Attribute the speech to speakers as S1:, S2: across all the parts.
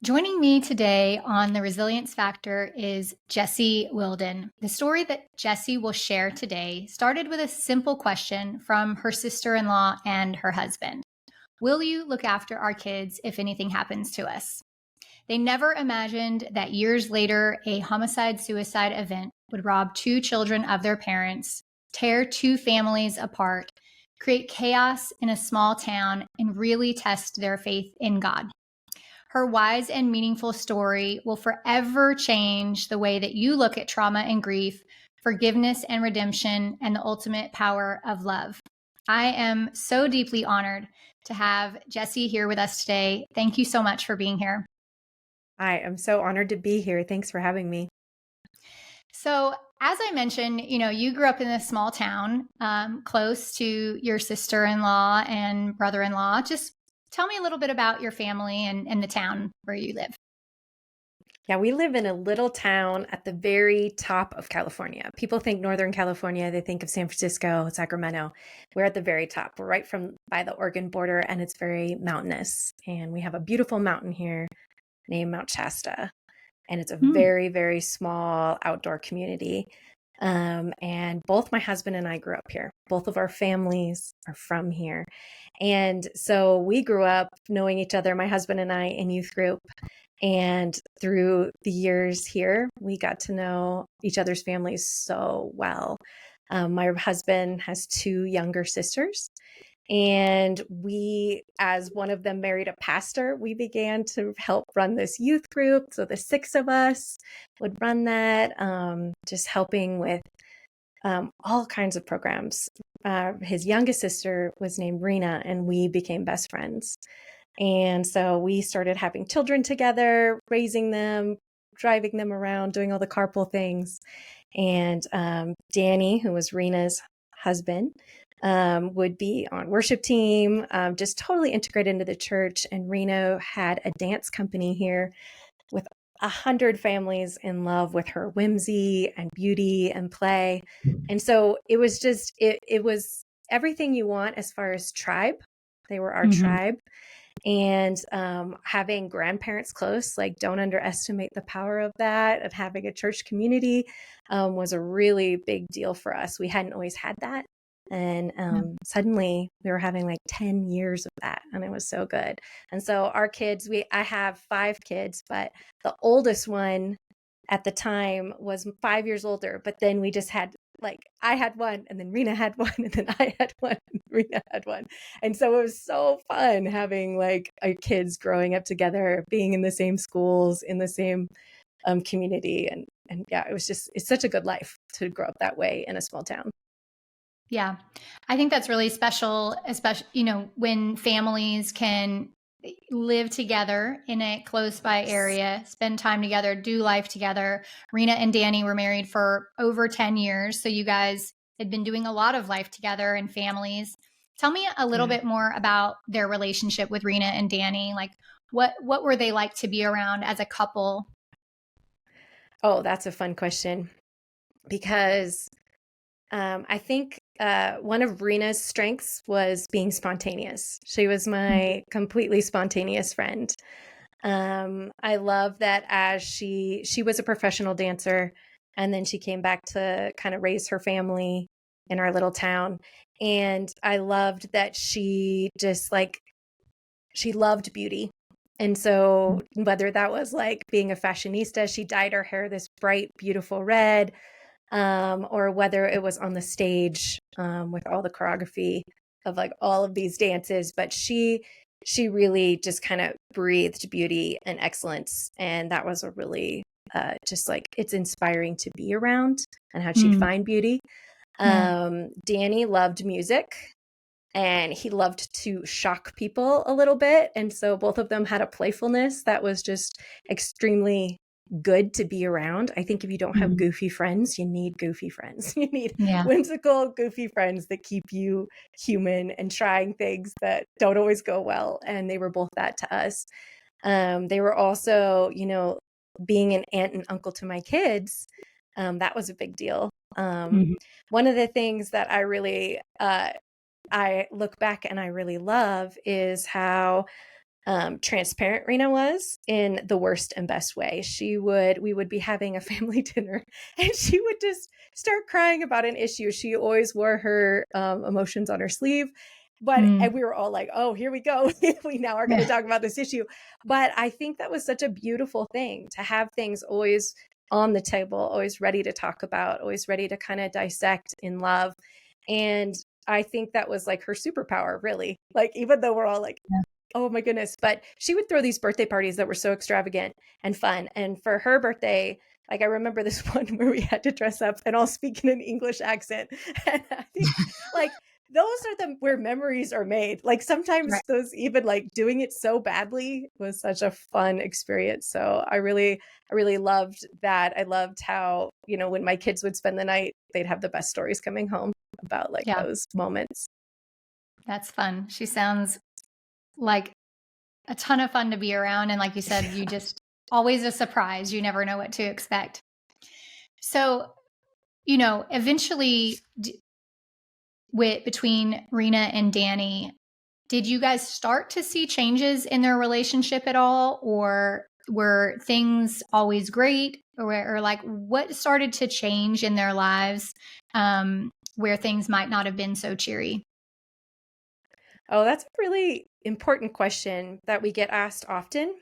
S1: Joining me today on the Resilience Factor is Jessye Wilden. The story that Jessye will share today started with a simple question from her sister in law and her husband. Will you look after our kids if anything happens to us? They never imagined that years later, a homicide suicide event would rob two children of their parents, tear two families apart, create chaos in a small town, and really test their faith in God. Her wise and meaningful story will forever change the way that you look at trauma and grief, forgiveness and redemption, and the ultimate power of love. I am so deeply honored to have Jessye here with us today. Thank you so much for being here.
S2: I am so honored to be here. Thanks for having me.
S1: So, as I mentioned, you grew up in a small town close to your sister-in-law and brother-in-law. Just tell me a little bit about your family and the town where you live.
S2: Yeah, we live in a little town at the very top of California. People think Northern California, they think of San Francisco, Sacramento. We're at the very top. We're right from by the Oregon border, and it's very mountainous. And we have a beautiful mountain here named Mount Shasta. And it's a
S1: Hmm.
S2: very, very small outdoor community. And both my husband and I grew up here. Both of our families are from here. And so we grew up knowing each other, my husband and I, in youth group. And through the years here, we got to know each other's families so well. My husband has two younger sisters. And we, as one of them married a pastor, we began to help run this youth group. So the six of us would run that, just helping with all kinds of programs. His youngest sister was named Rena, and we became best friends. And so we started having children together, raising them, driving them around, doing all the carpool things. And Danny, who was Rena's husband, would be on worship team, just totally integrated into the church. And Reno had a dance company here with 100 families in love with her whimsy and beauty and play. And so it was just, it was everything you want as far as tribe. They were our
S1: Mm-hmm.
S2: tribe. And having grandparents close, like, don't underestimate the power of that. And having a church community was a really big deal for us. We hadn't always had that. And suddenly we were having like 10 years of that. And it was so good. And so our kids, I have 5 kids, but the oldest one at the time was 5 years older. But then we just had, like, I had one, and then Rena had one, and then I had one, and Rena had one. And so it was so fun having like our kids growing up together, being in the same schools, in the same community. And yeah, it's such a good life to grow up that way in a small town.
S1: Yeah, I think that's really special, especially, when families can live together in a close by area, spend time together, do life together. Rena and Danny were married for over 10 years. So you guys had been doing a lot of life together and families. Tell me a little
S2: Yeah.
S1: bit more about their relationship with Rena and Danny. Like what were they like to be around as a couple?
S2: Oh, that's a fun question because I think one of Rena's strengths was being spontaneous. She was my completely spontaneous friend. I love that as she was a professional dancer, and then she came back to kind of raise her family in our little town. And I loved that she just like she loved beauty. And so whether that was like being a fashionista, she dyed her hair this bright, beautiful red, or whether it was on the stage with all the choreography of like all of these dances. But she really just kind of breathed beauty and excellence. And that was a really just like it's inspiring to be around and how she'd
S1: Mm,
S2: find beauty.
S1: yeah.
S2: Danny loved music and he loved to shock people a little bit. And so both of them had a playfulness that was just extremely good to be around. I think if you don't have
S1: Mhm.
S2: goofy friends, you need goofy friends. You need
S1: Yeah.
S2: whimsical, goofy friends that keep you human and trying things that don't always go well. And they were both that to us. They were also, being an aunt and uncle to my kids. That was a big deal.
S1: Mhm.
S2: One of the things that I look back and I really love is how transparent Rena was in the worst and best way. We would be having a family dinner and she would just start crying about an issue. She always wore her emotions on her sleeve. And we were all like, oh, here we go. We now are going to talk about this issue. But I think that was such a beautiful thing to have things always on the table, always ready to talk about, always ready to kind of dissect in love. And I think that was like her superpower, really. Like, even though we're all like, oh my goodness. But she would throw these birthday parties that were so extravagant and fun. And for her birthday, like I remember this one where we had to dress up and all speak in an English accent. And I think like those are where memories are made. Like sometimes those, even like doing it so badly, was such a fun experience. So I really loved that. I loved how, when my kids would spend the night, they'd have the best stories coming home about like those moments.
S1: That's fun. She sounds like a ton of fun to be around. And like you said, you just always a surprise. You never know what to expect. So, eventually between Rena and Danny, did you guys start to see changes in their relationship at all? Or were things always great? Or like what started to change in their lives where things might not have been so cheery?
S2: Oh, that's a really important question that we get asked often.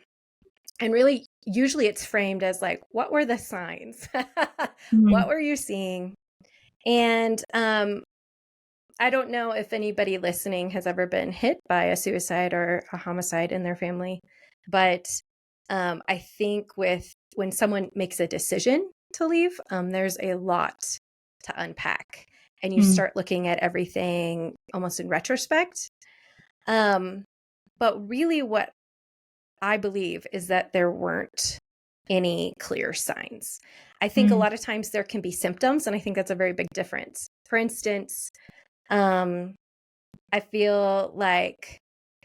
S2: And really, usually it's framed as like, what were the signs? What were you seeing? And I don't know if anybody listening has ever been hit by a suicide or a homicide in their family, but I think when someone makes a decision to leave, there's a lot to unpack, and you start looking at everything almost in retrospect. But really what I believe is that there weren't any clear signs. I think a lot of times there can be symptoms, and I think that's a very big difference. For instance, I feel like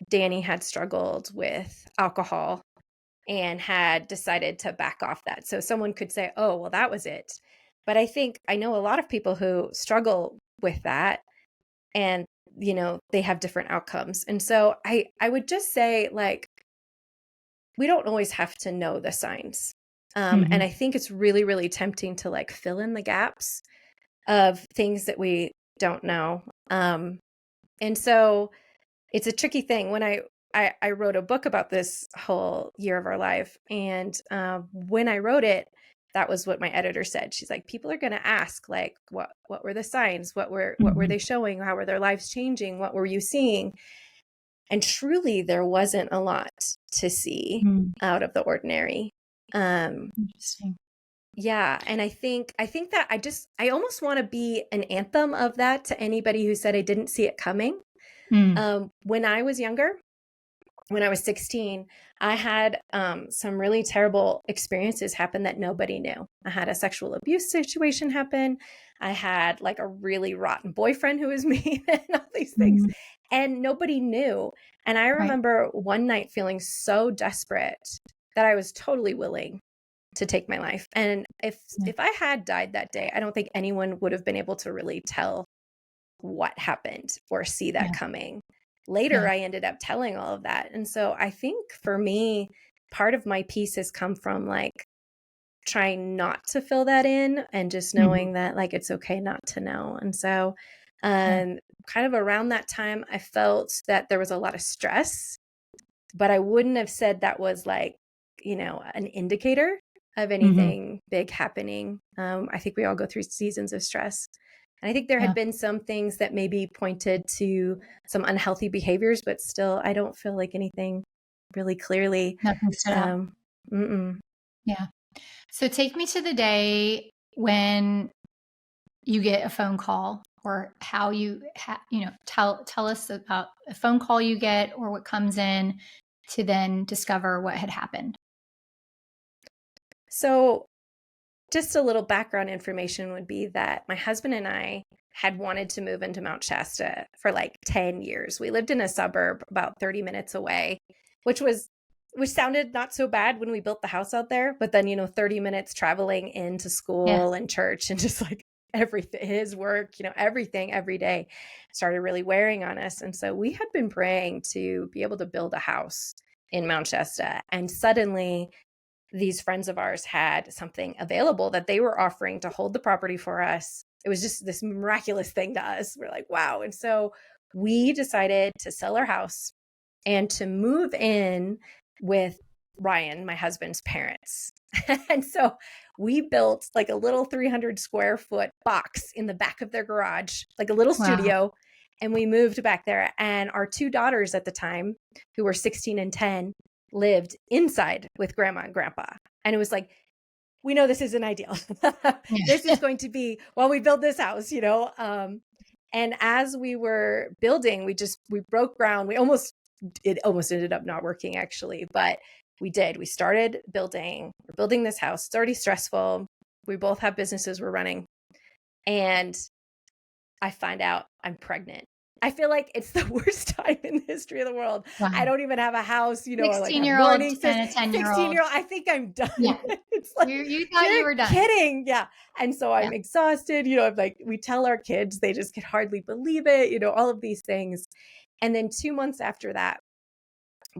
S2: Danny had struggled with alcohol and had decided to back off that. So someone could say, oh, well, that was it. But I know a lot of people who struggle with that, and, they have different outcomes. And so I would just say, like, we don't always have to know the signs. And I think it's really, really tempting to like fill in the gaps of things that we don't know. And so it's a tricky thing. When I wrote a book about this whole year of our life, and when I wrote it, that was what my editor said. She's like, people are going to ask, like, what were the signs? What were they showing? How were their lives changing? What were you seeing? And truly, there wasn't a lot to see out of the ordinary.
S1: Interesting.
S2: Yeah. And I think that I almost want to be an anthem of that to anybody who said I didn't see it coming. When I was younger, when I was 16, I had some really terrible experiences happen that nobody knew. I had a sexual abuse situation happen. I had like a really rotten boyfriend who was mean and all these things, and nobody knew. And I remember one night feeling so desperate that I was totally willing to take my life. And if I had died that day, I don't think anyone would have been able to really tell what happened or see that coming. Later, I ended up telling all of that. And so I think for me, part of my peace has come from like trying not to fill that in and just knowing that like it's okay not to know. And so kind of around that time, I felt that there was a lot of stress, but I wouldn't have said that was like, an indicator of anything big happening. I think we all go through seasons of stress. And I think there had been some things that maybe pointed to some unhealthy behaviors, but still, I don't feel like anything really clearly.
S1: Nothing stood out. Yeah. So take me to the day when you get a phone call, or how you, tell us about a phone call you get or what comes in to then discover what had happened.
S2: So just a little background information would be that my husband and I had wanted to move into Mount Shasta for like 10 years. We lived in a suburb about 30 minutes away, which sounded not so bad when we built the house out there. But then, 30 minutes traveling into school and church and just like everything, his work, everything every day started really wearing on us. And so we had been praying to be able to build a house in Mount Shasta. And suddenly these friends of ours had something available that they were offering to hold the property for us. It was just this miraculous thing to us. We're like, wow. And so we decided to sell our house and to move in with Ryan, my husband's parents. And so we built like a little 300 square foot box in the back of their garage, like a little studio. And we moved back there. And our two daughters at the time, who were 16 and 10, lived inside with grandma and grandpa. And it was like, we know this isn't ideal. This is going to be while we build this house, you know? And as we were building, we broke ground. It almost ended up not working actually, but we did. We started building. We're building this house. It's already stressful. We both have businesses we're running. And I find out I'm pregnant. I feel like it's the worst time in the history of the world. Wow. I don't even have a house, you know, like a
S1: 16-year-old and a 10-year-old.
S2: 16-year-old. I think I'm done.
S1: Yeah.
S2: It's like,
S1: you thought you were done.
S2: Kidding. Yeah. And so I'm exhausted, you know, I'm like, we tell our kids, they just could hardly believe it, you know, all of these things. And then 2 months after that,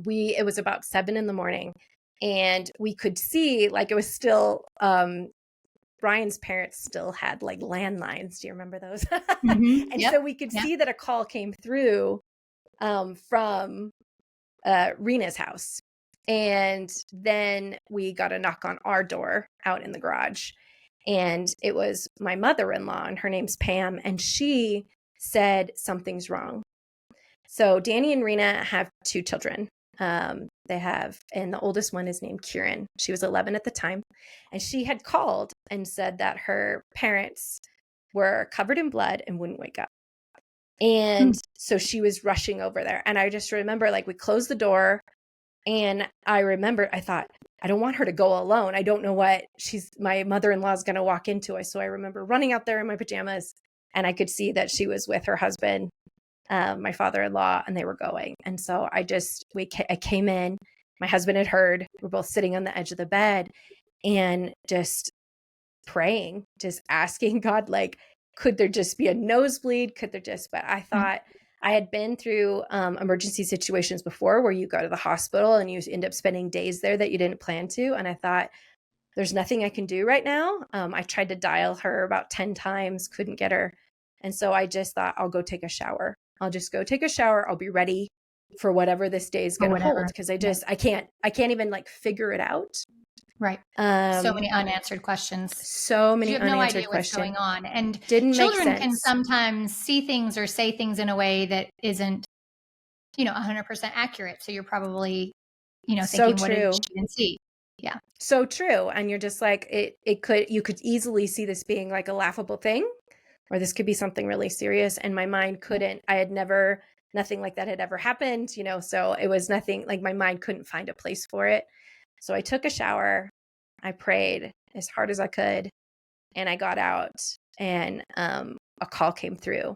S2: it was about 7 a.m. and we could see like it was still, Brian's parents still had like landlines. Do you remember those? Mm-hmm. And so we could see that a call came through from Rena's house. And then we got a knock on our door out in the garage. And it was my mother-in-law, and her name's Pam. And she said, something's wrong. So Danny and Rena have 2 children. And the oldest one is named Kieran. She was 11 at the time. And she had called and said that her parents were covered in blood and wouldn't wake up. And so she was rushing over there. And I just remember like we closed the door, and I thought, I don't want her to go alone. I don't know what my mother-in-law is going to walk into. So I remember running out there in my pajamas, and I could see that she was with her husband, my father-in-law, and they were going. And so I came in, my husband had heard, we're both sitting on the edge of the bed and just praying, just asking God, like, could there just be a nosebleed? But I thought I had been through emergency situations before where you go to the hospital and you end up spending days there that you didn't plan to. And I thought, there's nothing I can do right now. I tried to dial her about 10 times, couldn't get her. And so I just thought, I'll go take a shower. I'll just go take a shower. I'll be ready for whatever this day is going to hold. Because I can't even like figure it out.
S1: Right. So many unanswered questions.
S2: So many unanswered questions. You have no idea
S1: what's going on. And
S2: children
S1: can sometimes see things or say things in a way that isn't, 100% accurate. So you're probably, thinking, what did she even see? Yeah.
S2: So true. And you're just like, you could easily see this being like a laughable thing, or this could be something really serious. And my mind couldn't, nothing like that had ever happened, so it was nothing, like my mind couldn't find a place for it. So I took a shower, I prayed as hard as I could, and I got out, and a call came through,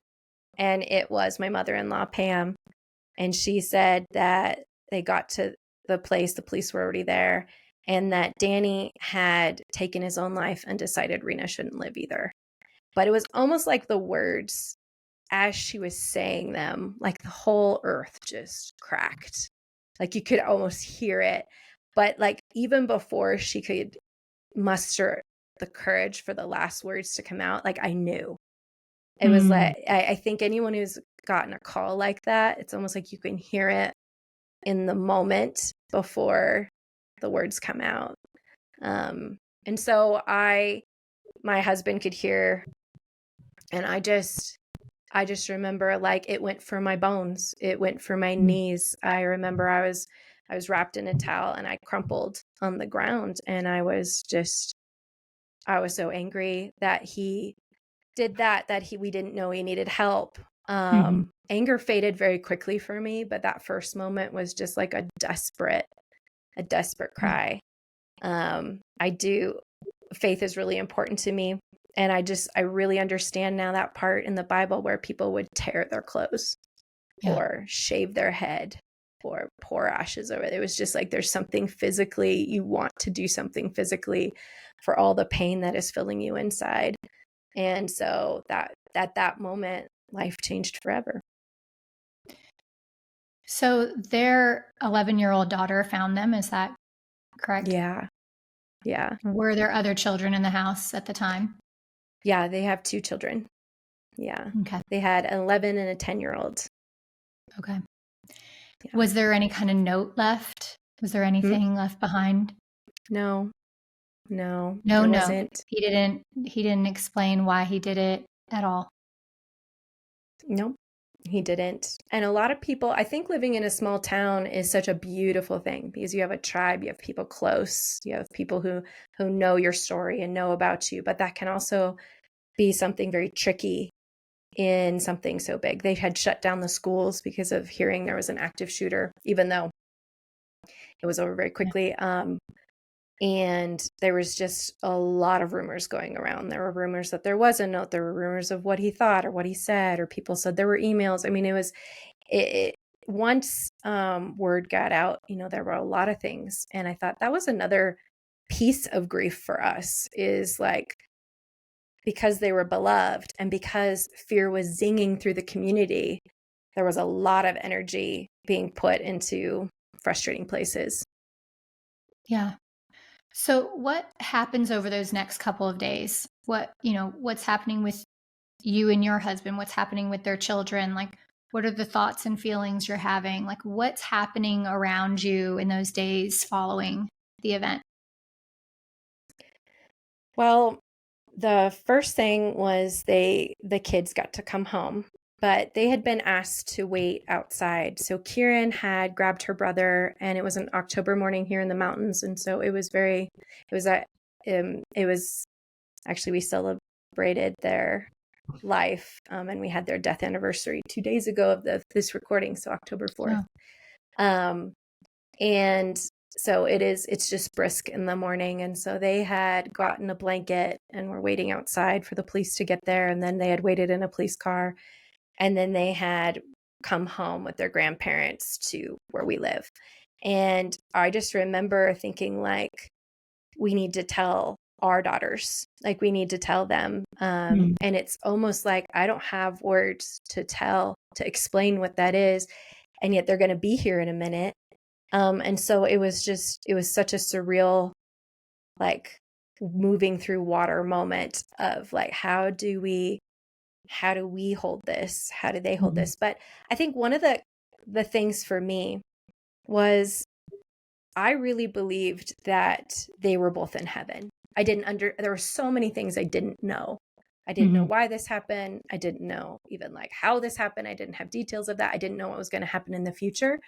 S2: and it was my mother-in-law, Pam. And she said that they got to the police were already there, and that Danny had taken his own life and decided Rena shouldn't live either. But it was almost like the words, as she was saying them, like the whole earth just cracked. Like you could almost hear it. But like even before she could muster the courage for the last words to come out, like I knew. It was like, I think anyone who's gotten a call like that, it's almost like you can hear it in the moment before the words come out. And so my husband could hear, and I just remember like it went for my bones. It went for my knees. I remember I was wrapped in a towel and I crumpled on the ground, and I was so angry that he did that we didn't know he needed help. Anger faded very quickly for me, but that first moment was just like a desperate cry. Faith is really important to me. And I really understand now that part in the Bible where people would tear their clothes or shave their head or pour ashes over it. It was just like, there's something physically, you want to do something physically for all the pain that is filling you inside. And so that moment, life changed forever.
S1: So their 11-year-old daughter found them, is that correct?
S2: Yeah. Yeah.
S1: Were there other children in the house at the time?
S2: Yeah. They have 2 children. Yeah.
S1: Okay.
S2: They had an 11 and a 10-year-old.
S1: Okay.
S2: Yeah.
S1: Was there any kind of note left? Was there
S2: Hmm?
S1: anything left behind?
S2: No, no,
S1: No
S2: there
S1: note.
S2: wasn't.
S1: He didn't explain why he did it at all.
S2: Nope, he didn't. And a lot of people, I think living in a small town is such a beautiful thing because you have a tribe, you have people close, you have people who know your story and know about you, but that can also be something very tricky in something so big. They had shut down the schools because of hearing there was an active shooter, even though it was over very
S1: Yeah.
S2: quickly. And there was just a lot of rumors going around. There were rumors that there was a note. There were rumors of what he thought or what he said, or people said there were emails. I mean, it once word got out, there were a lot of things. And I thought that was another piece of grief for us, is like, because they were beloved and because fear was zinging through the community, there was a lot of energy being put into frustrating places.
S1: Yeah. So what happens over those next couple of days? What's happening with you and your husband? What's happening with their children? Like, what are the thoughts and feelings you're having? Like, what's happening around you in those days following the event?
S2: Well, the first thing was the kids got to come home, but they had been asked to wait outside. So Kieran had grabbed her brother, and it was an October morning here in the mountains, and so it was actually, we celebrated their life, and we had their death anniversary 2 days ago of this recording, so October 4th. Um, and so it's just brisk in the morning. And so they had gotten a blanket and were waiting outside for the police to get there. And then they had waited in a police car. And then they had come home with their grandparents to where we live. And I just remember thinking, like, we need to tell our daughters, like, we need to tell them.
S1: Mm.
S2: And it's almost like I don't have words to explain what that is. And yet they're going to be here in a minute. And so it was such a surreal, like, moving through water moment of like, how do we hold this? How do they hold
S1: Mhm.
S2: this? But I think one of the things for me was, I really believed that they were both in heaven. There were so many things I didn't know. I didn't know
S1: Mhm.
S2: why this happened. I didn't know even like how this happened. I didn't have details of that. I didn't know what was going to happen in the future.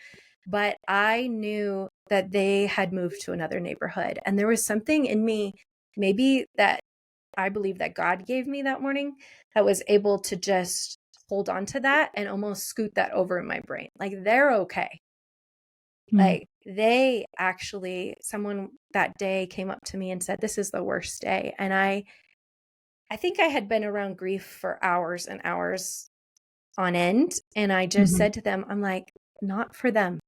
S2: But I knew that they had moved to another neighborhood. And there was something in me, maybe that I believe that God gave me that morning, that was able to just hold on to that and almost scoot that over in my brain. Like, they're okay.
S1: Mm.
S2: Like, someone that day came up to me and said, "This is the worst day." And I think I had been around grief for hours and hours on end. And I just
S1: Mhm.
S2: said to them, I'm like, not for them.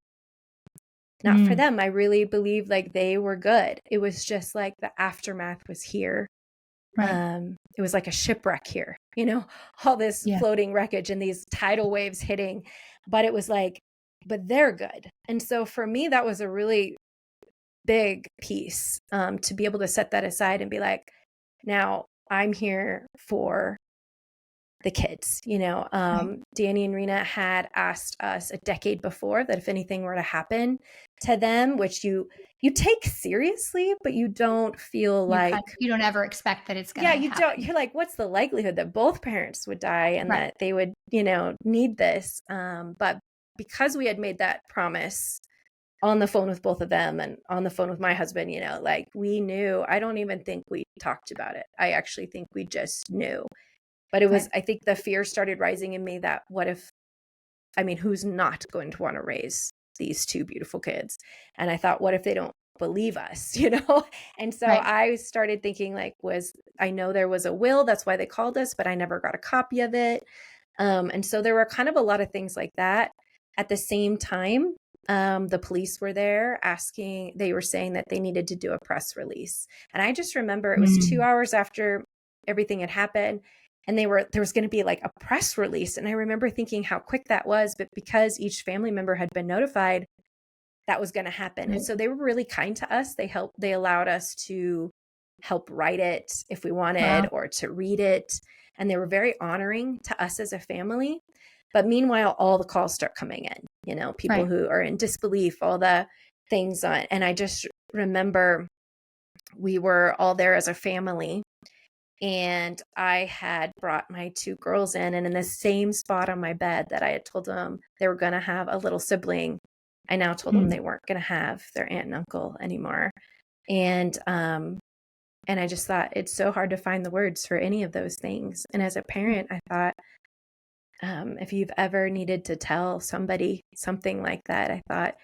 S2: Not for
S1: Mm.
S2: them. I really believe like they were good. It was just like the aftermath was here.
S1: Right.
S2: It was like a shipwreck here, all this
S1: Yeah.
S2: floating wreckage and these tidal waves hitting. But it was like, but they're good. And so for me, that was a really big piece, to be able to set that aside and be like, now I'm here for the kids.
S1: Right.
S2: Danny and Rena had asked us a decade before that if anything were to happen to them, which you take seriously, but you don't feel like,
S1: You don't ever expect that it's
S2: yeah,
S1: gonna
S2: you don't,
S1: happen.
S2: you're like, what's the likelihood that both parents would die and
S1: Right.
S2: that they would, need this? But because we had made that promise on the phone with both of them and on the phone with my husband, like, we knew. I don't even think we talked about it. I actually think we just knew. But
S1: Right.
S2: I think the fear started rising in me that who's not going to want to raise these two beautiful kids? And I thought, what if they don't believe us, And so
S1: Right.
S2: I started thinking, like, I know there was a will, that's why they called us, but I never got a copy of it. And so there were kind of a lot of things like that. At the same time, the police were there they were saying that they needed to do a press release. And I just remember it was 2
S1: Mm.
S2: hours after everything had happened. and there was going to be like a press release. And I remember thinking how quick that was, but because each family member had been notified, that was going to happen. And so they were really kind to us. They allowed us to help write it if we wanted,
S1: Wow.
S2: or to read it. And they were very honoring to us as a family. But meanwhile, all the calls start coming in, people
S1: Right.
S2: who are in disbelief, all the things on. And I just remember we were all there as a family, and I had brought my two girls in, and in the same spot on my bed that I had told them they were going to have a little sibling, I now told them they weren't going to have their aunt and uncle anymore. And I just thought it's so hard to find the words for any of those things. And as a parent, I thought, if you've ever needed to tell somebody something like that, I thought,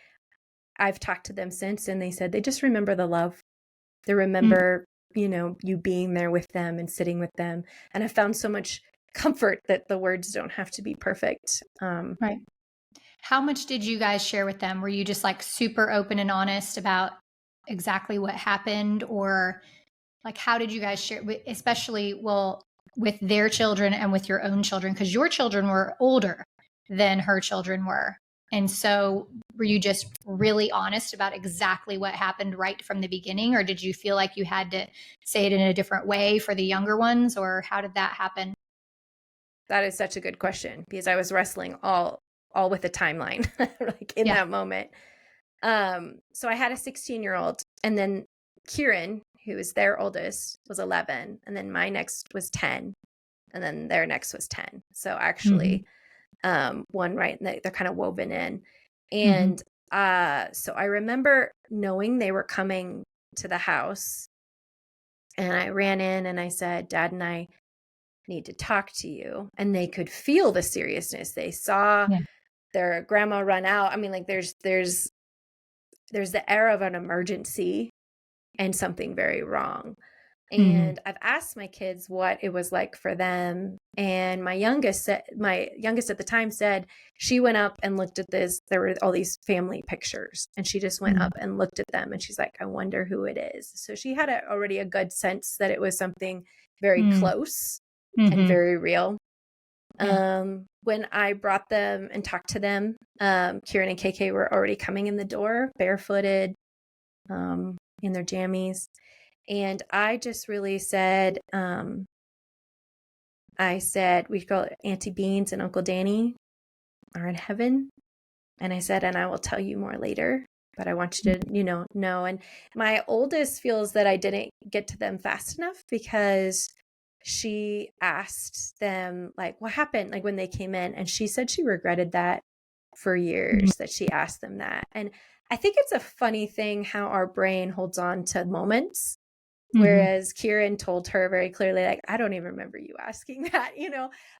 S2: I've talked to them since, and they said they just remember the love. They remember, you being there with them and sitting with them. And I found so much comfort that the words don't have to be perfect.
S1: Right. How much did you guys share with them? Were you just like super open and honest about exactly what happened, or like how did you guys share, especially with their children and with your own children, because your children were older than her children were, and so were you just really honest about exactly what happened right from the beginning, or did you feel like you had to say it in a different way for the younger ones, or how did that happen?
S2: That is such a good question, because I was wrestling all with a timeline, like in
S1: Yeah.
S2: that moment. So I had a 16-year-old, and then Kieran, who is their oldest, was 11, and then my next was 10, and then their next was 10. So
S1: Mm-hmm.
S2: actually, one right, and they're kind of woven in.
S1: Mm-hmm.
S2: And so I remember knowing they were coming to the house, and I ran in and I said, Dad and I need to talk to you. And they could feel the seriousness. They saw
S1: Yeah.
S2: their grandma run out. I mean, like there's the air of an emergency and something very wrong.
S1: Mm-hmm.
S2: And I've asked my kids what it was like for them. And my youngest at the time said she went up and looked at this. There were all these family pictures, and she just went up and looked at them, and she's like, I wonder who it is. So she had already a good sense that it was something very close and
S1: Mm-hmm.
S2: very real.
S1: Yeah.
S2: When I brought them and talked to them, Kieran and KK were already coming in the door, barefooted, in their jammies. And I just really said, we call it Auntie Beans and Uncle Danny are in heaven. And I said, and I will tell you more later, but I want you to, know. And my oldest feels that I didn't get to them fast enough, because she asked them, like, what happened, like when they came in, and she said she regretted that for
S1: Mm-hmm.
S2: years, that she asked them that. And I think it's a funny thing how our brain holds on to moments.
S1: Mm-hmm.
S2: Whereas Kieran told her very clearly, like, I don't even remember you asking that.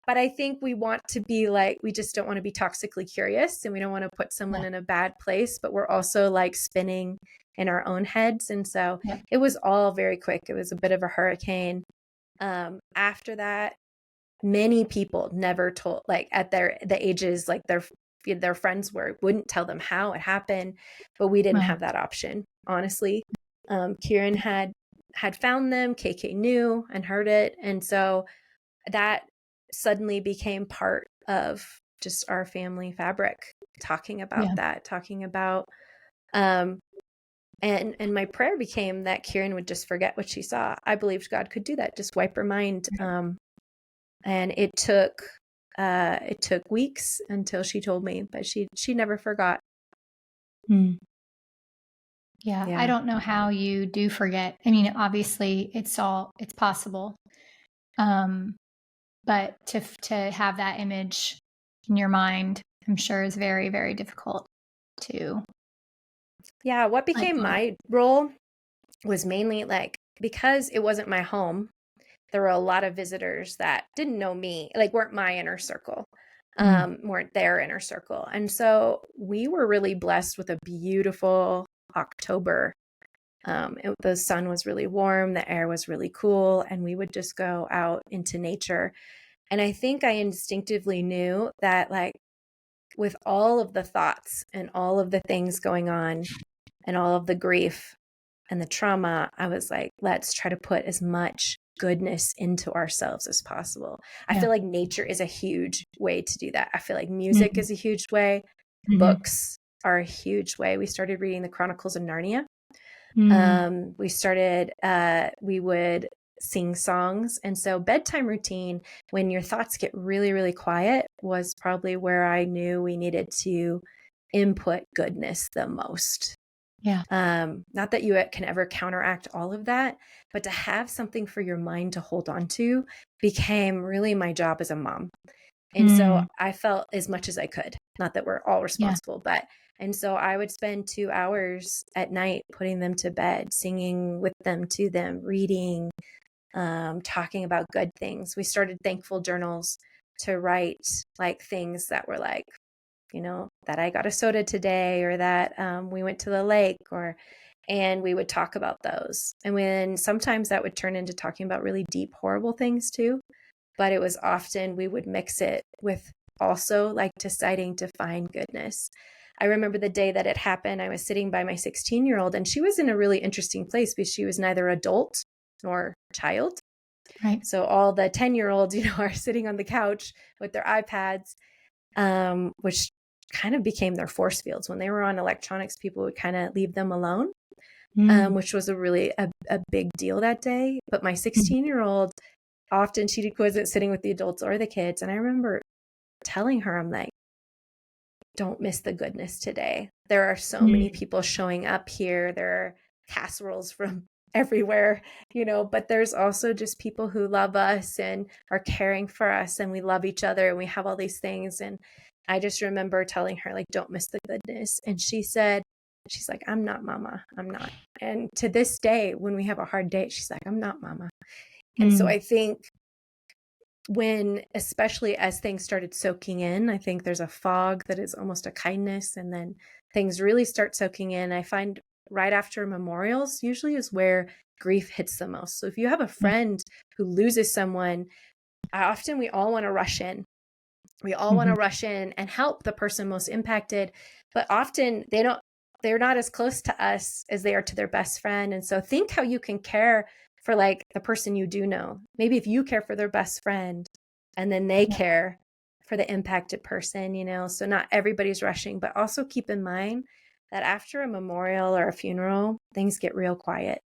S2: But I think we want to be like, we just don't want to be toxically curious, and we don't want to put someone
S1: Yeah.
S2: in a bad place, but we're also like spinning in our own heads. And so
S1: Yeah.
S2: it was all very quick. It was a bit of a hurricane. After that, many people never told, like at the ages, like their friends wouldn't tell them how it happened, but we didn't
S1: Wow.
S2: have that option, honestly. Kieran had found them, KK knew and heard it, and so that suddenly became part of just our family fabric, talking about
S1: Yeah.
S2: that, talking about and my prayer became that Kieran would just forget what she saw. I believed God could do that, just wipe her mind. And it took weeks until she told me, but she never forgot.
S1: Mm. Yeah. I
S2: Yeah.
S1: don't know how you do forget. I mean, obviously it's possible. Um, but to have that image in your mind, I'm sure is very, very difficult to
S2: Yeah, what
S1: let
S2: became
S1: go.
S2: my role was mainly like, because it wasn't my home, there were a lot of visitors that didn't know me, like weren't my inner circle,
S1: Mm.
S2: weren't their inner circle. And so we were really blessed with a beautiful October. The sun was really warm, the air was really cool, and we would just go out into nature. And I think I instinctively knew that, like, with all of the thoughts and all of the things going on and all of the grief and the trauma, I was like, let's try to put as much goodness into ourselves as possible. I
S1: Yeah.
S2: feel like nature is a huge way to do that. I feel like music
S1: Mhm.
S2: is a huge way.
S1: Mhm.
S2: Books are a huge way. We started reading the Chronicles of Narnia.
S1: Mm.
S2: We would sing songs. And so bedtime routine, when your thoughts get really, really quiet, was probably where I knew we needed to input goodness the most.
S1: Yeah.
S2: Not that you can ever counteract all of that, but to have something for your mind to hold on to became really my job as a mom. And so
S1: Mm.
S2: I felt as much as I could, not that we're all
S1: Yeah.
S2: responsible, but, and so I would spend 2 hours at night putting them to bed, singing with them, to them, reading, talking about good things. We started thankful journals to write like things that were like, that I got a soda today, or that we went to the lake, and we would talk about those. And when sometimes that would turn into talking about really deep, horrible things too. But it was often we would mix it with also like deciding to find goodness. I remember the day that it happened, I was sitting by my 16-year-old, and she was in a really interesting place because she was neither adult nor child.
S1: Right.
S2: So all the 10-year-olds, are sitting on the couch with their iPads, which kind of became their force fields. When they were on electronics, people would kind of leave them alone,
S1: Mm.
S2: which was a big deal that day. But my
S1: Mhm.
S2: 16-year-old, often she wasn't sitting with the adults or the kids. And I remember telling her, I'm like, don't miss the goodness today. There are so many
S1: Mm.
S2: people showing up here. There are casseroles from everywhere, but there's also just people who love us and are caring for us, and we love each other, and we have all these things. And I just remember telling her, like, don't miss the goodness. And she's like, I'm not, mama. I'm not. And to this day, when we have a hard day, she's like, I'm not, mama. And so
S1: Mm.
S2: I think especially as things started soaking in, I think there's a fog that is almost a kindness, and then things really start soaking in. I find right after memorials usually is where grief hits the most. So if you have a
S1: Yeah.
S2: friend who loses someone, we all want to rush in. We all want to
S1: Mhm.
S2: rush in and help the person most impacted, but often they're not as close to us as they are to their best friend. And so think how you can care for like the person you do know. Maybe if you care for their best friend and then they
S1: Yeah.
S2: care for the impacted person, so not everybody's rushing, but also keep in mind that after a memorial or a funeral, things get real quiet.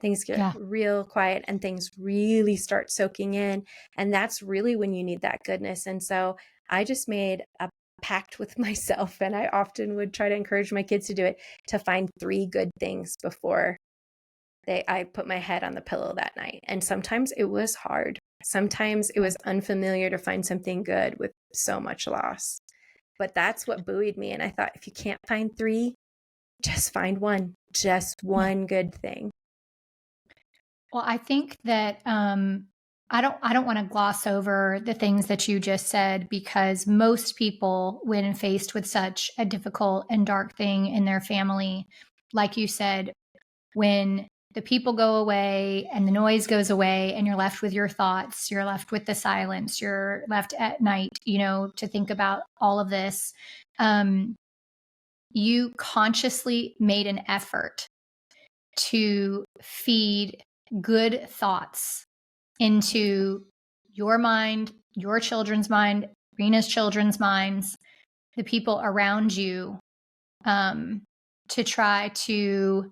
S2: Things get
S1: Yeah.
S2: real quiet and things really start soaking in. And that's really when you need that goodness. And so I just made a pact with myself, and I often would try to encourage my kids to do it, to find 3 good things before I put my head on the pillow that night. And sometimes it was hard. Sometimes it was unfamiliar to find something good with so much loss. But that's what buoyed me. And I thought, if you can't find 3, just find one, just
S1: Yeah.
S2: one good thing.
S1: Well, I think that I don't want to gloss over the things that you just said, because most people, when faced with such a difficult and dark thing in their family, like you said, when the people go away and the noise goes away and you're left with your thoughts, you're left with the silence, you're left at night, to think about all of this. You consciously made an effort to feed good thoughts into your mind, your children's mind, Rena's children's minds, the people around you, to try to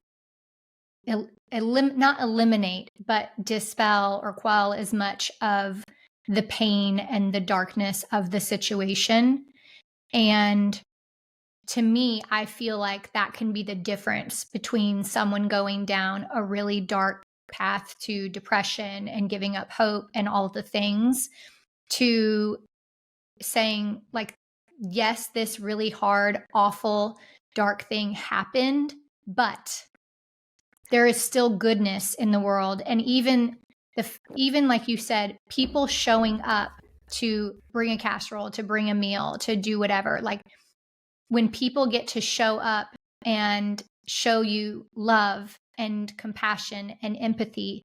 S1: not eliminate, but dispel or quell as much of the pain and the darkness of the situation. And to me, I feel like that can be the difference between someone going down a really dark path to depression and giving up hope and all the things, to saying, like, yes, this really hard, awful, dark thing happened, but there is still goodness in the world. And even like you said, people showing up to bring a casserole, to bring a meal, to do whatever, like, when people get to show up and show you love and compassion and empathy,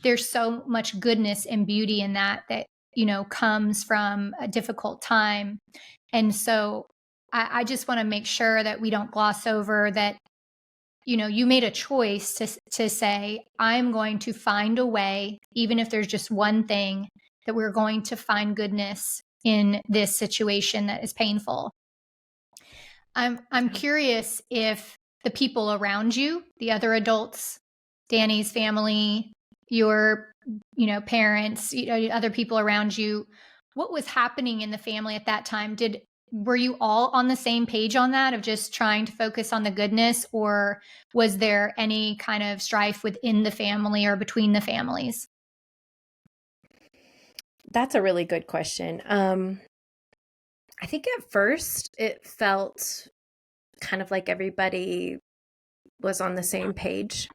S1: there's so much goodness and beauty in that comes from a difficult time. And so I just want to make sure that we don't gloss over that, you made a choice to say, I'm going to find a way, even if there's just one thing, that we're going to find goodness in this situation that is painful. I'm curious if the people around you, the other adults, Danny's family, your, parents, other people around you, what was happening in the family at that time? Were you all on the same page on that, of just trying to focus on the goodness, or was there any kind of strife within the family or between the families?
S2: That's a really good question. I think at first it felt kind of like everybody was on the same page.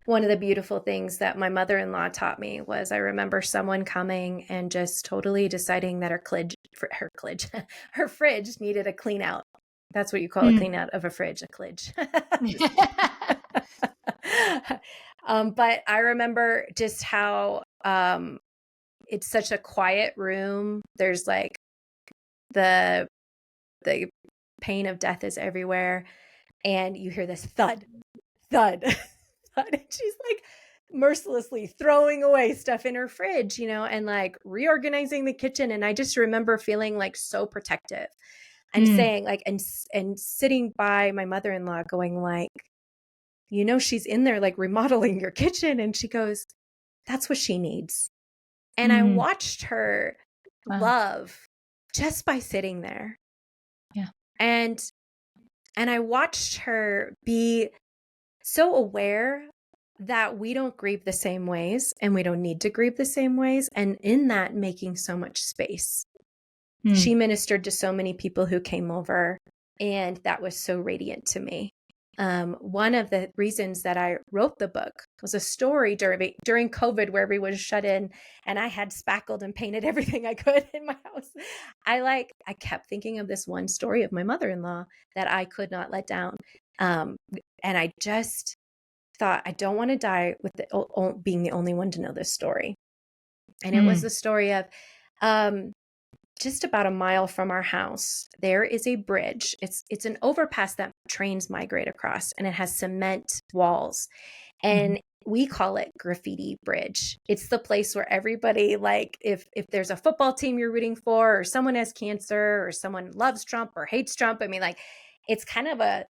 S2: One of the beautiful things that my mother-in-law taught me was, I remember someone coming and just totally deciding that her fridge needed a clean out. That's what you call a clean out of a fridge, a klidge. But I remember just how it's such a quiet room. There's like the pain of death is everywhere, and you hear this thud, thud, thud, and she's like mercilessly throwing away stuff in her fridge, and like reorganizing the kitchen. And I just remember feeling like so protective and saying like, and sitting by my mother-in-law going like, she's in there like remodeling your kitchen. And she goes, that's what she needs. And I watched her love just by sitting there.
S1: Yeah.
S2: And I watched her be so aware that we don't grieve the same ways, and we don't need to grieve the same ways. And in that, making so much space. She ministered to so many people who came over, and that was so radiant to me. One of the reasons that I wrote the book was a story during COVID, where everyone was shut in, and I had spackled and painted everything I could in my house. I kept thinking of this one story of my mother-in-law that I could not let down. And I just thought, I don't want to die with being the only one to know this story. And it was the story of, just about a mile from our house, there is a bridge. It's an overpass that trains migrate across, and it has cement walls. And we call it Graffiti Bridge. It's the place where everybody, like, if there's a football team you're rooting for, or someone has cancer, or someone loves Trump or hates Trump, I mean, like, it's kind of a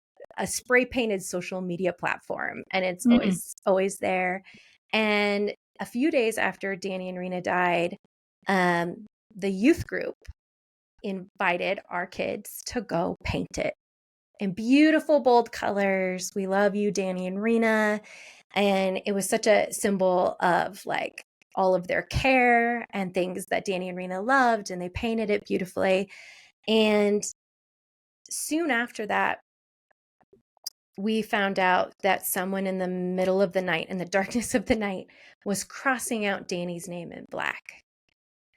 S2: spray painted social media platform, and it's always there. And a few days after Danny and Rena died, the youth group invited our kids to go paint it in beautiful, bold colors. We love you, Danny and Rena. And it was such a symbol of like all of their care and things that Danny and Rena loved, and they painted it beautifully. And soon after that, we found out that someone in the middle of the night, in the darkness of the night, was crossing out Danny's name in black.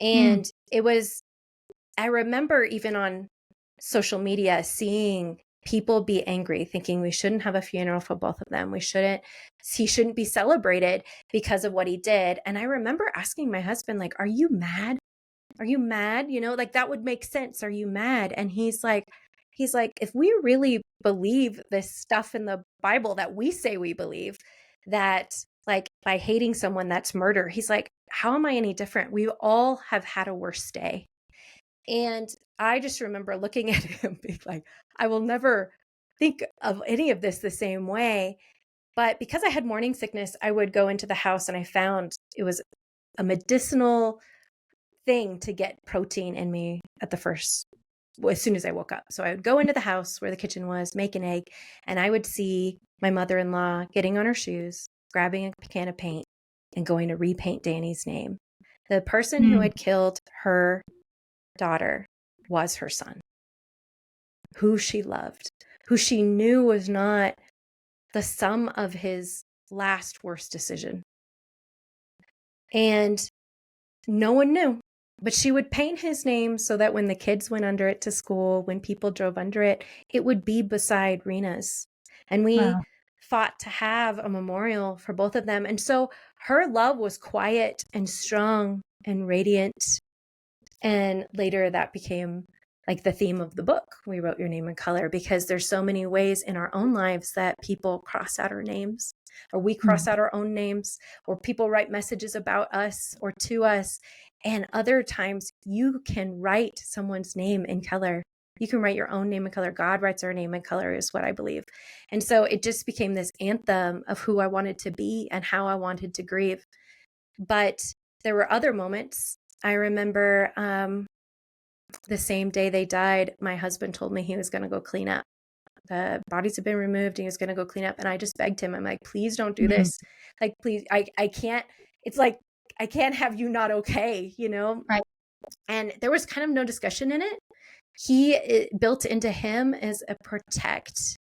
S2: And it was, I remember even on social media seeing people be angry, thinking we shouldn't have a funeral for both of them. He shouldn't be celebrated because of what he did. And I remember asking my husband, like, are you mad? Are you mad? Like, that would make sense. Are you mad? And he's like, if we really believe this stuff in the Bible that we say we believe, that like by hating someone, that's murder. He's like, how am I any different? We all have had a worse day. And I just remember looking at him being like, I will never think of any of this the same way. But because I had morning sickness, I would go into the house, and I found it was a medicinal thing to get protein in me as soon as I woke up. So I would go into the house where the kitchen was, make an egg, and I would see my mother-in-law getting on her shoes, grabbing a can of paint, and going to repaint Danny's name. The person who had killed her daughter was her son, who she loved, who she knew was not the sum of his last worst decision. And no one knew, but she would paint his name so that when the kids went under it to school, when people drove under it, it would be beside Rena's. And we fought to have a memorial for both of them. And so her love was quiet and strong and radiant. And later that became like the theme of the book, We Wrote Your Name in Color, because there's so many ways in our own lives that people cross out our names, or we cross out our own names, or people write messages about us or to us. And other times you can write someone's name in color. You can write your own name in color. God writes our name in color, is what I believe. And so it just became this anthem of who I wanted to be and how I wanted to grieve. But there were other moments. I remember the same day they died, my husband told me he was going to go clean up. The bodies have been removed and he was going to go clean up. And I just begged him. I'm like, please don't do this. Like, please, I can't, it's like, I can't have you not okay, you know?
S1: Right.
S2: And there was kind of no discussion in it. It built into him as a protect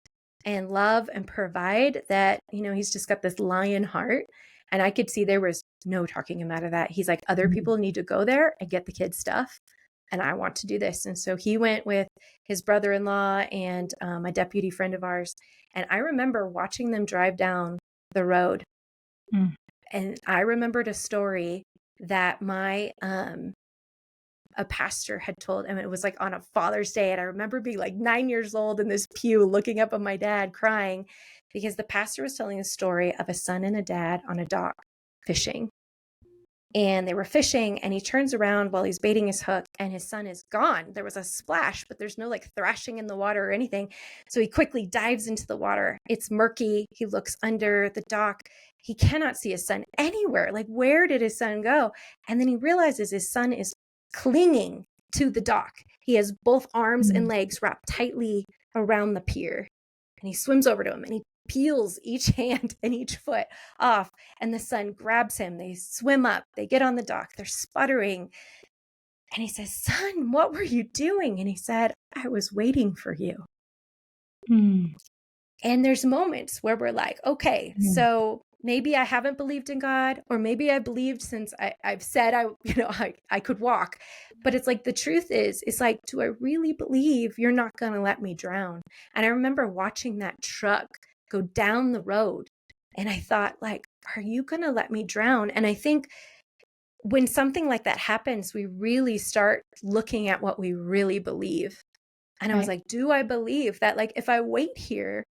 S2: and love and provide that, you know, he's just got this lion heart. And I could see there was no talking him out of that. He's like, other people need to go there and get the kids' stuff. And I want to do this. And so he went with his brother-in-law and a deputy friend of ours. And I remember watching them drive down the road. And I remembered a story that my a pastor had told, and it was like on a Father's Day. And I remember being like 9 years old in this pew looking up at my dad crying, because the pastor was telling a story of a son and a dad on a dock fishing. And they were fishing, and he turns around while he's baiting his hook, and his son is gone. There was a splash, but there's no like thrashing in the water or anything. So he quickly dives into the water. It's murky. He looks under the dock. He cannot see his son anywhere. Like, where did his son go? And then he realizes his son is clinging to the dock. He has both arms and legs wrapped tightly around the pier. And he swims over to him, and he peels each hand and each foot off, and the son grabs him. They swim up, they get on the dock, they're sputtering. And he says, "Son, what were you doing?" And he said, "I was waiting for you." And there's moments where we're like, okay, so maybe I haven't believed in God, or maybe I believed since I've said I could walk. But it's like, the truth is, it's like, do I really believe you're not going to let me drown? And I remember watching that truck go down the road, and I thought, like, are you going to let me drown? And I think when something like that happens, we really start looking at what we really believe. And I was like, do I believe that, like, if I wait here,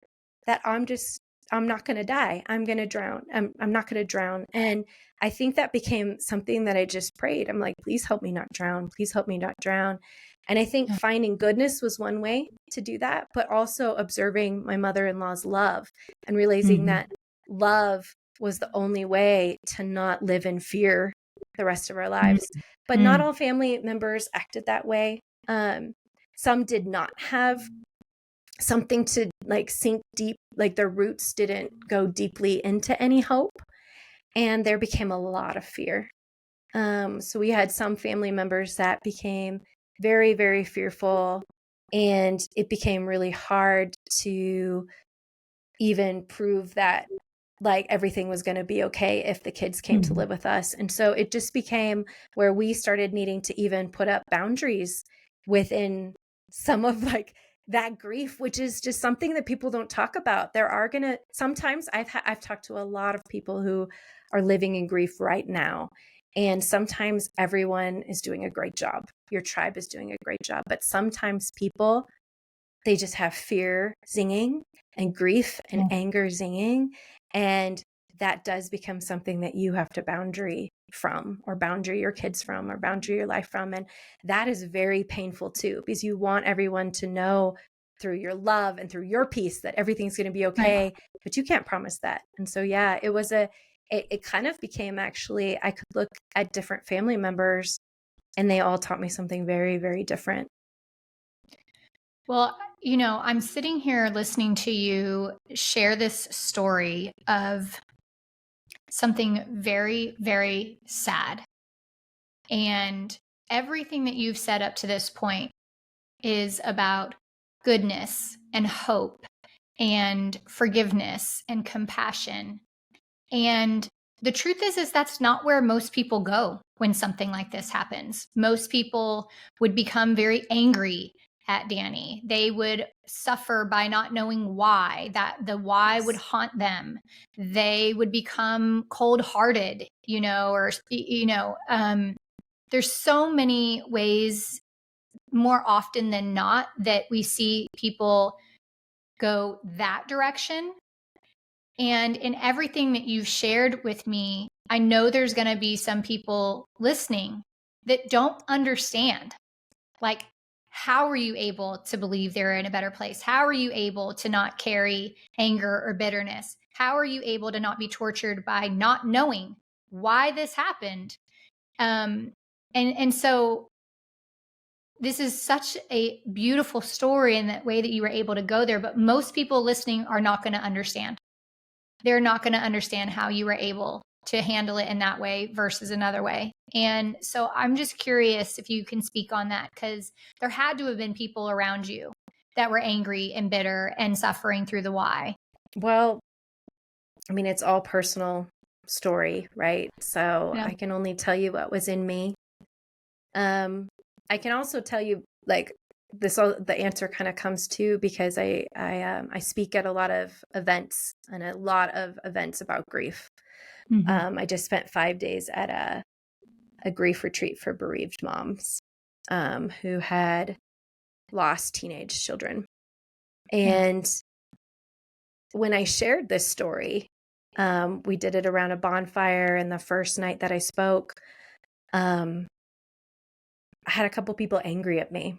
S2: that I'm not going to die. I'm going to drown. I'm not going to drown. And I think that became something that I just prayed. I'm like, please help me not drown. Please help me not drown. And I think finding goodness was one way to do that, but also observing my mother-in-law's love and realizing that love was the only way to not live in fear the rest of our lives. But not all family members acted that way. Some did not have something to like sink deep, like their roots didn't go deeply into any hope, and there became a lot of fear. So we had some family members that became very, very fearful, and it became really hard to even prove that like everything was going to be okay if the kids came to live with us. And so it just became where we started needing to even put up boundaries within some of like that grief, which is just something that people don't talk about. There are going to, sometimes I've talked to a lot of people who are living in grief right now. And sometimes everyone is doing a great job. Your tribe is doing a great job. But sometimes people, they just have fear zinging and grief and anger zinging. And that does become something that you have to boundary from, or boundary your kids from, or boundary your life from. And that is very painful too, because you want everyone to know through your love and through your peace that everything's going to be okay, but you can't promise that. And so, yeah, it kind of became, actually, I could look at different family members and they all taught me something very, very different.
S1: Well, I'm sitting here listening to you share this story of something very, very sad. And everything that you've said up to this point is about goodness and hope and forgiveness and compassion. And the truth is that's not where most people go when something like this happens. Most people would become very angry at Danny. They would suffer by not knowing why, that the why would haunt them. They would become cold-hearted, there's so many ways more often than not that we see people go that direction. And in everything that you've shared with me, I know there's going to be some people listening that don't understand. Like, how are you able to believe they're in a better place? How are you able to not carry anger or bitterness? How are you able to not be tortured by not knowing why this happened? And so this is such a beautiful story in that way that you were able to go there, but most people listening are not going to understand. They're not going to understand how you were able to handle it in that way versus another way. And so I'm just curious if you can speak on that, because there had to have been people around you that were angry and bitter and suffering through the why.
S2: Well, I mean, it's all personal story, right? So
S1: Yeah.
S2: I can only tell you what was in me. I can also tell you, like, this all the answer kind of comes to because I speak at a lot of events about grief.
S1: Mm-hmm.
S2: I just spent 5 days at a grief retreat for bereaved moms who had lost teenage children. And when I shared this story, we did it around a bonfire, and the first night that I spoke, I had a couple people angry at me.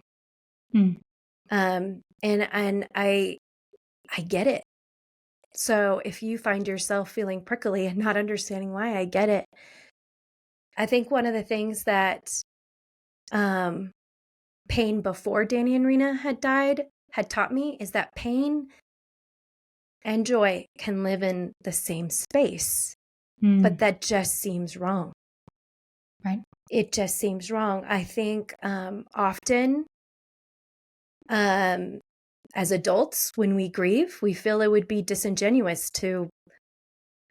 S2: And I get it. So if you find yourself feeling prickly and not understanding why, I get it. I think one of the things that pain before Danny and Rena had died had taught me is that pain and joy can live in the same space, but that just seems wrong.
S1: Right.
S2: It just seems wrong. I think often as adults, when we grieve, we feel it would be disingenuous to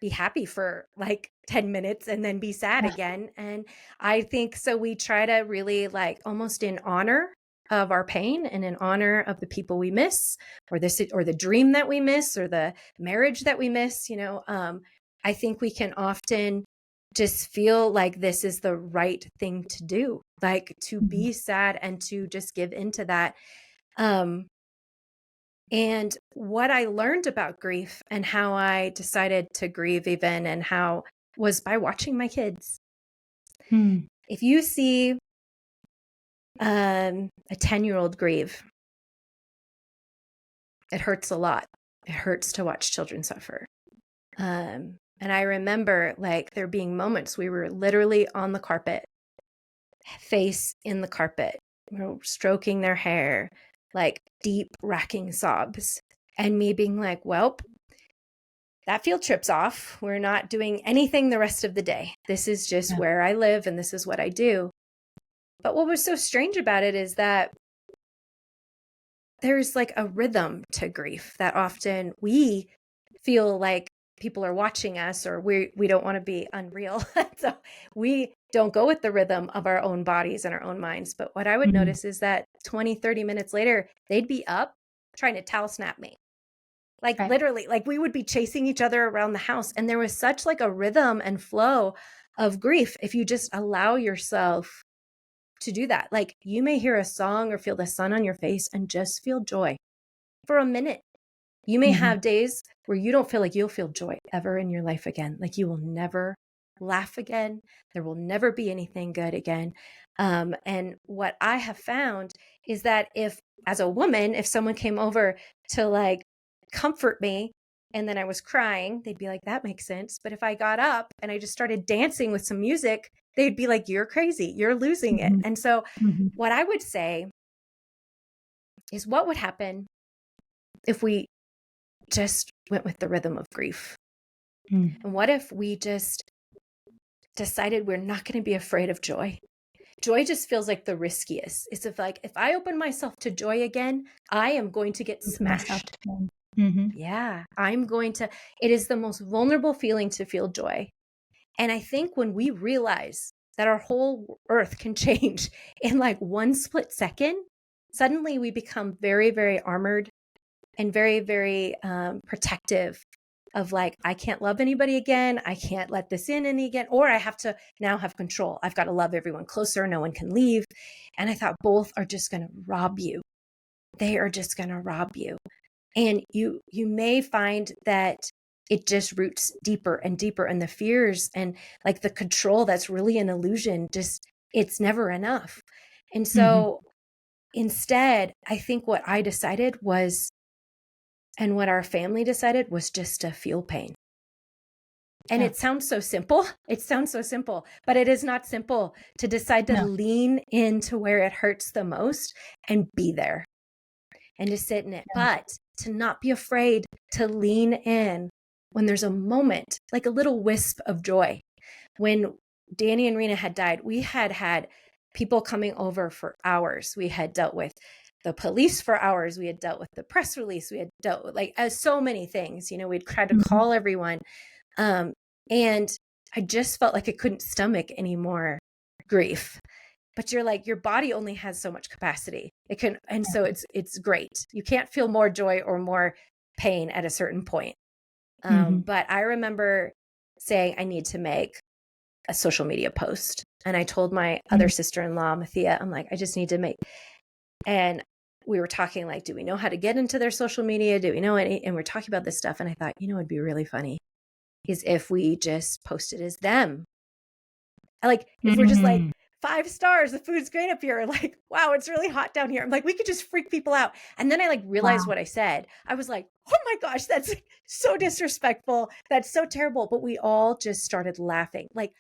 S2: be happy for like 10 minutes and then be sad again. And I think so we try to really, like, almost in honor of our pain and in honor of the people we miss, or the dream that we miss, or the marriage that we miss, I think we can often just feel like this is the right thing to do, like to be sad and to just give into that. And what I learned about grief and how I decided to grieve even, and how was by watching my kids. If you see a 10-year-old grieve, it hurts a lot. It hurts to watch children suffer. And I remember, like, there being moments we were literally on the carpet, face in the carpet, stroking their hair, like deep racking sobs, and me being like, well, that field trip's off. We're not doing anything the rest of the day. This is just where I live and this is what I do. But what was so strange about it is that there's like a rhythm to grief that often we feel like people are watching us, or we don't want to be unreal. So we don't go with the rhythm of our own bodies and our own minds. But what I would notice is that 20, 30 minutes later, they'd be up trying to towel snap me. Like literally, like we would be chasing each other around the house. And there was such like a rhythm and flow of grief if you just allow yourself to do that. Like you may hear a song or feel the sun on your face and just feel joy for a minute. You may have days where you don't feel like you'll feel joy ever in your life again. Like you will never laugh again. There will never be anything good again. And what I have found is that if, as a woman, if someone came over to like comfort me and then I was crying, they'd be like, that makes sense. But if I got up and I just started dancing with some music, they'd be like, you're crazy. You're losing it. And so what I would say is, what would happen if we just went with the rhythm of grief? And what if we just decided we're not going to be afraid of joy? Joy just feels like the riskiest. It's if I open myself to joy again, I am going to get smashed. Yeah, it is the most vulnerable feeling to feel joy. And I think when we realize that our whole earth can change in like one split second, suddenly we become very, very armored and very, very protective of like, I can't love anybody again. I can't let this in any again, or I have to now have control. I've got to love everyone closer. No one can leave. And I thought both are just going to rob you. They are just going to rob you. And you may find that it just roots deeper and deeper, and the fears and like the control that's really an illusion, just it's never enough. And so instead, I think what I decided was, and what our family decided was, just to feel pain. And
S1: Yeah.
S2: it sounds so simple. It sounds so simple, but it is not simple to decide to lean into where it hurts the most and be there and to sit in it. But to not be afraid to lean in when there's a moment, like a little wisp of joy. When Danny and Rena had died, we had people coming over for hours. We had dealt with the police for hours. We had dealt with the press release. We had dealt with like so many things. You know, we'd tried to call everyone. And I just felt like I couldn't stomach any more grief. But you're like, your body only has so much capacity. It can, and so it's great. You can't feel more joy or more pain at a certain point. But I remember saying, I need to make a social media post. And I told my other sister-in-law, Mathia, I'm like, I just need to make, and we were talking like, do we know how to get into their social media? Do we know any? And we're talking about this stuff. And I thought, it'd be really funny is if we just posted as them. Like, if we're just like, 5 stars, the food's great up here. Like, wow, it's really hot down here. I'm like, we could just freak people out. And then I like realized what I said. I was like, oh my gosh, that's so disrespectful. That's so terrible. But we all just started laughing, like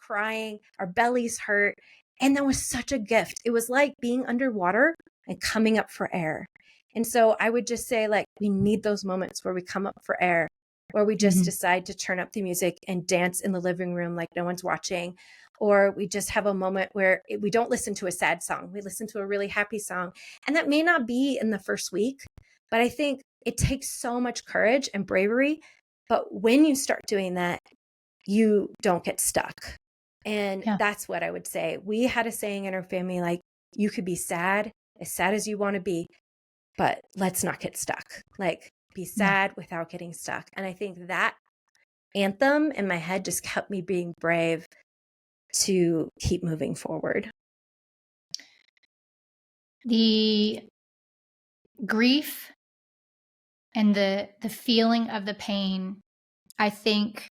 S2: crying, our bellies hurt. And that was such a gift. It was like being underwater and coming up for air. And so I would just say, like, we need those moments where we come up for air, where we just decide to turn up the music and dance in the living room like no one's watching. Or we just have a moment where we don't listen to a sad song. We listen to a really happy song. And that may not be in the first week, but I think it takes so much courage and bravery. But when you start doing that, you don't get stuck. And that's what I would say. We had a saying in our family, like, you could be sad as you want to be, but let's not get stuck. Like, be sad without getting stuck. And I think that anthem in my head just kept me being brave to keep moving forward.
S1: The grief and the feeling of the pain, I think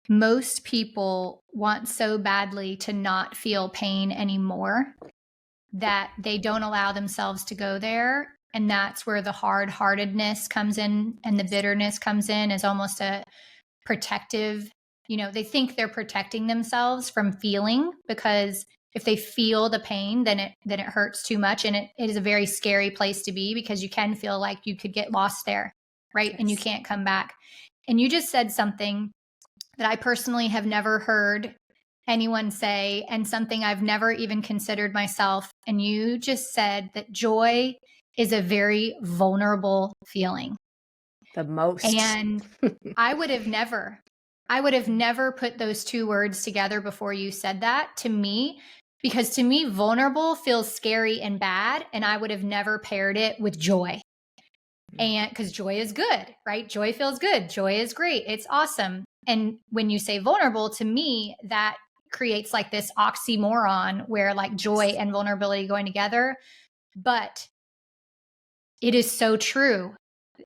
S1: most people want so badly to not feel pain anymore that they don't allow themselves to go there. And that's where the hard-heartedness comes in and the bitterness comes in as almost a protective, they think they're protecting themselves from feeling, because if they feel the pain, then it hurts too much. And it is a very scary place to be, because you can feel like you could get lost there, right? Yes. And you can't come back. And you just said something that I personally have never heard anyone say, and something I've never even considered myself. And you just said that joy is a very vulnerable feeling.
S2: The most.
S1: And I would have never put those two words together before you said that to me, because to me, vulnerable feels scary and bad. And I would have never paired it with joy. And because joy is good, right? Joy feels good. Joy is great. It's awesome. And when you say vulnerable, to me, that creates like this oxymoron where like joy and vulnerability going together. But it is so true.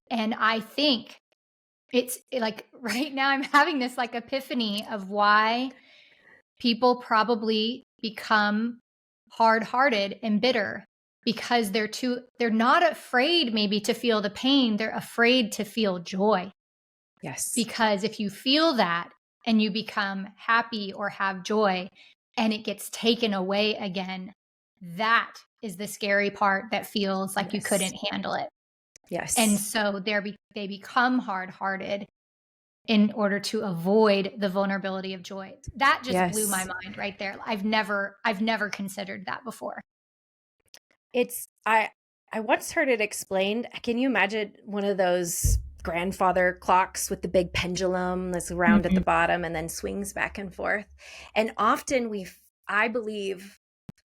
S1: And I think it's like right now I'm having this like epiphany of why people probably become hard-hearted and bitter, because they're not afraid maybe to feel the pain. They're afraid to feel joy.
S2: Yes.
S1: Because if you feel that and you become happy or have joy and it gets taken away again, that is the scary part that feels like you couldn't handle it.
S2: Yes.
S1: And so they become hard-hearted in order to avoid the vulnerability of joy. That just blew my mind right there. I've never considered that before.
S2: I once heard it explained. Can you imagine one of those grandfather clocks with the big pendulum that's round at the bottom and then swings back and forth? And often I believe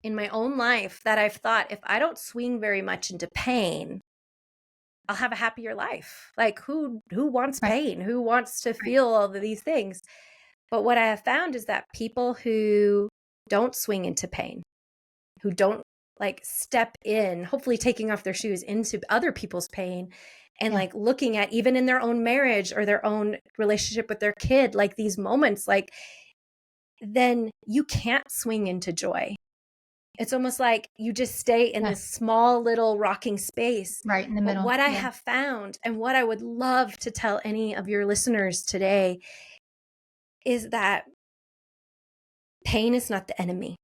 S2: in my own life that I've thought, if I don't swing very much into pain, I'll have a happier life. Like who wants
S1: Right.
S2: pain? Who wants to
S1: Right.
S2: feel all of these things? But what I have found is that people who don't swing into pain, who don't like step in, hopefully taking off their shoes into other people's pain and
S1: Yeah.
S2: like looking at even in their own marriage or their own relationship with their kid, like these moments, like then you can't swing into joy. It's almost like you just stay in
S1: Yeah.
S2: this small little rocking space.
S1: Right in the
S2: But
S1: middle.
S2: what I
S1: Yeah.
S2: have found and what I would love to tell any of your listeners today is that pain is not the enemy.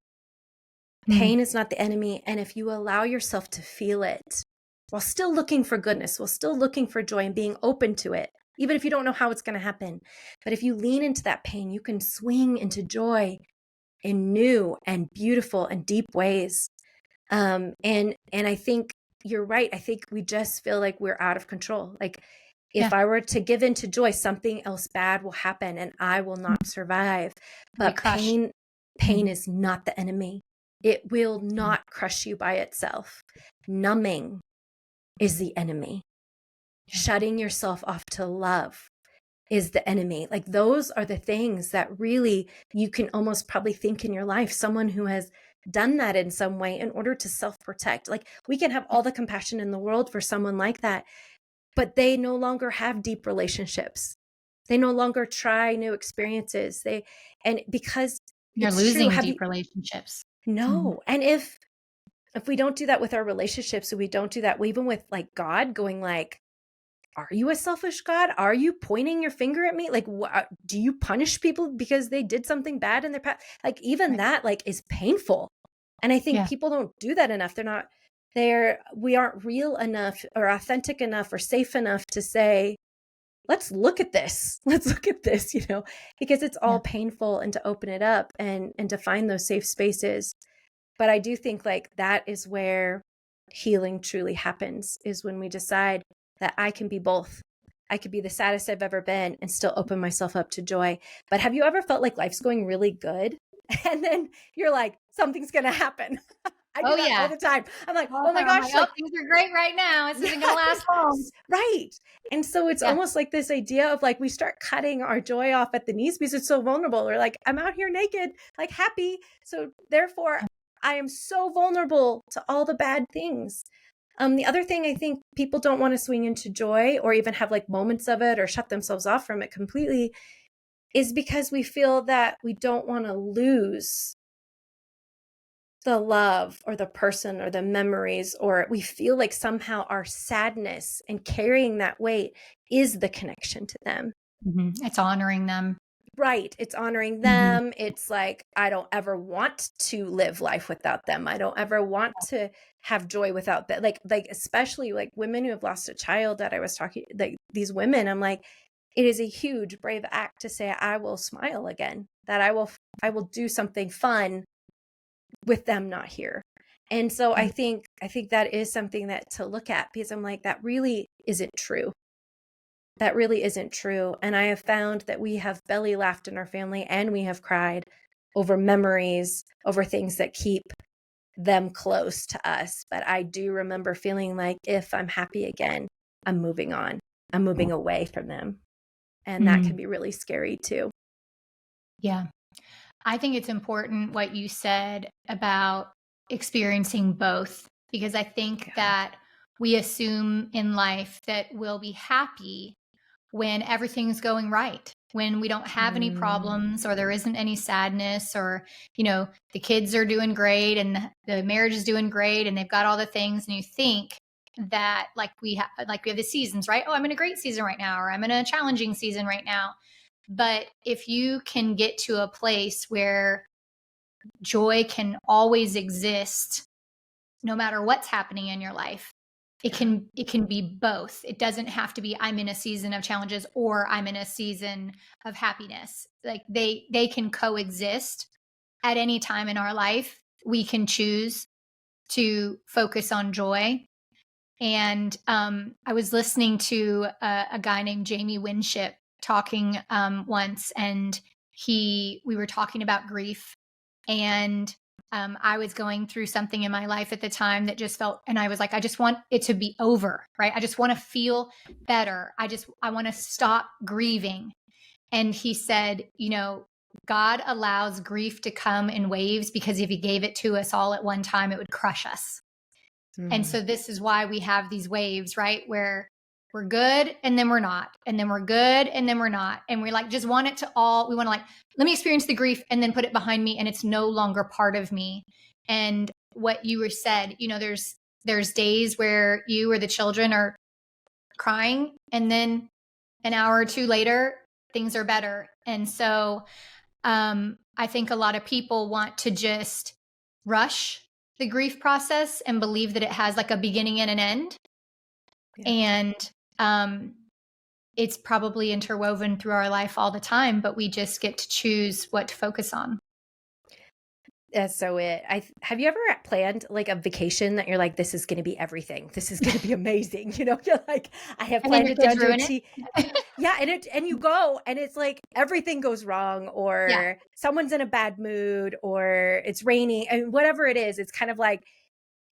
S1: Mm.
S2: Pain is not the enemy. And if you allow yourself to feel it while still looking for goodness, while still looking for joy and being open to it, even if you don't know how it's going to happen, but if you lean into that pain, you can swing into joy in new and beautiful and deep ways. And I think you're right. I think we just feel like we're out of control. Like if
S1: Yeah.
S2: I were to give into joy, something else bad will happen and I will not survive.
S1: We
S2: But
S1: crush.
S2: pain is not the enemy. It will not crush you by itself. Numbing is the enemy. Shutting yourself off to love is the enemy. Like those are the things that really you can almost probably think in your life, someone who has done that in some way in order to self-protect. Like we can have all the compassion in the world for someone like that, but they no longer have deep relationships. They no longer try new experiences. And because
S1: You're
S2: it's true,
S1: losing
S2: have
S1: deep
S2: you,
S1: relationships.
S2: no. And if we don't do that with our relationships, so we don't do that even with like God going like, are you a selfish God? Are you pointing your finger at me? Like, do you punish people because they did something bad in their past? Like, even
S1: Right.
S2: that, like, is painful. And I think
S1: Yeah.
S2: people don't do that enough. We aren't real enough or authentic enough or safe enough to say, let's look at this. Let's look at this, because it's
S1: Yeah.
S2: all painful, and to open it up and to find those safe spaces. But I do think like that is where healing truly happens, is when we decide that I can be both. I could be the saddest I've ever been and still open myself up to joy. But have you ever felt like life's going really good and then you're like, something's going to happen? I do
S1: Oh
S2: that all
S1: yeah.
S2: the time. I'm like,
S1: All
S2: oh
S1: the
S2: my
S1: time. I'm like,
S2: gosh,
S1: oh,
S2: like,
S1: things are great right now. This isn't gonna last long.
S2: yes, right. And so it's
S1: Yeah.
S2: almost like this idea of like, we start cutting our joy off at the knees because it's so vulnerable. We're like, I'm out here naked, like happy. So therefore, I am so vulnerable to all the bad things. The other thing I think people don't want to swing into joy or even have like moments of it or shut themselves off from it completely is because we feel that we don't want to lose the love or the person or the memories, or we feel like somehow our sadness and carrying that weight is the connection to them.
S1: It's honoring them.
S2: Right. It's honoring
S1: Mhm.
S2: them. It's like, I don't ever want to live life without them. I don't ever want to have joy without that. Like, especially like women who have lost a child that I was talking, like these women, I'm like, it is a huge, brave act to say, I will smile again, that I will do something fun with them not here. And so
S1: Yeah.
S2: I think that is something that to look at, because I'm like, that really isn't true. That really isn't true. And I have found that we have belly laughed in our family and we have cried over memories, over things that keep them close to us. But I do remember feeling like if I'm happy again, I'm moving on. I'm moving away from them. And that can
S1: Mm.
S2: be really scary too.
S1: Yeah. I think it's important what you said about experiencing both, because I think that we assume in life that we'll be happy when everything's going right, when we don't have any
S2: Mm,
S1: problems or there isn't any sadness, or, the kids are doing great and the marriage is doing great and they've got all the things. And you think that like we have the seasons, right? Oh, I'm in a great season right now, or I'm in a challenging season right now. But if you can get to a place where joy can always exist no matter what's happening in your life, it can be both. It doesn't have to be I'm in a season of challenges or I'm in a season of happiness. Like they can coexist at any time in our life. We can choose to focus on joy. And I was listening to a guy named Jamie Winship talking once, and we were talking about grief, and I was going through something in my life at the time that just felt, and I was like, I just want it to be over, right? I just want to feel better. I want to stop grieving. And he said, God allows grief to come in waves because if he gave it to us all at one time, it would crush us. And
S2: Mm.
S1: so this is why we have these waves, right? Where we're good and then we're not. And then we're good and then we're not. And we like just want it to all, we want to like, let me experience the grief and then put it behind me and it's no longer part of me. And what you were said, there's days where you or the children are crying and then an hour or two later, things are better. And so I think a lot of people want to just rush the grief process and believe that it has like a beginning and an end.
S2: Yeah.
S1: And it's probably interwoven through our life all the time, but we just get to choose what to focus on.
S2: That's so it. Have you ever planned like a vacation that you're like, this is going to be everything. This is going to be amazing. You're like, I have
S1: And then
S2: planned
S1: your
S2: it
S1: kids
S2: down to a
S1: ruin
S2: T.
S1: it.
S2: Yeah, and you go and it's like everything goes wrong,
S1: Yeah.
S2: or someone's in a bad mood, or it's raining, and whatever it is, it's kind of like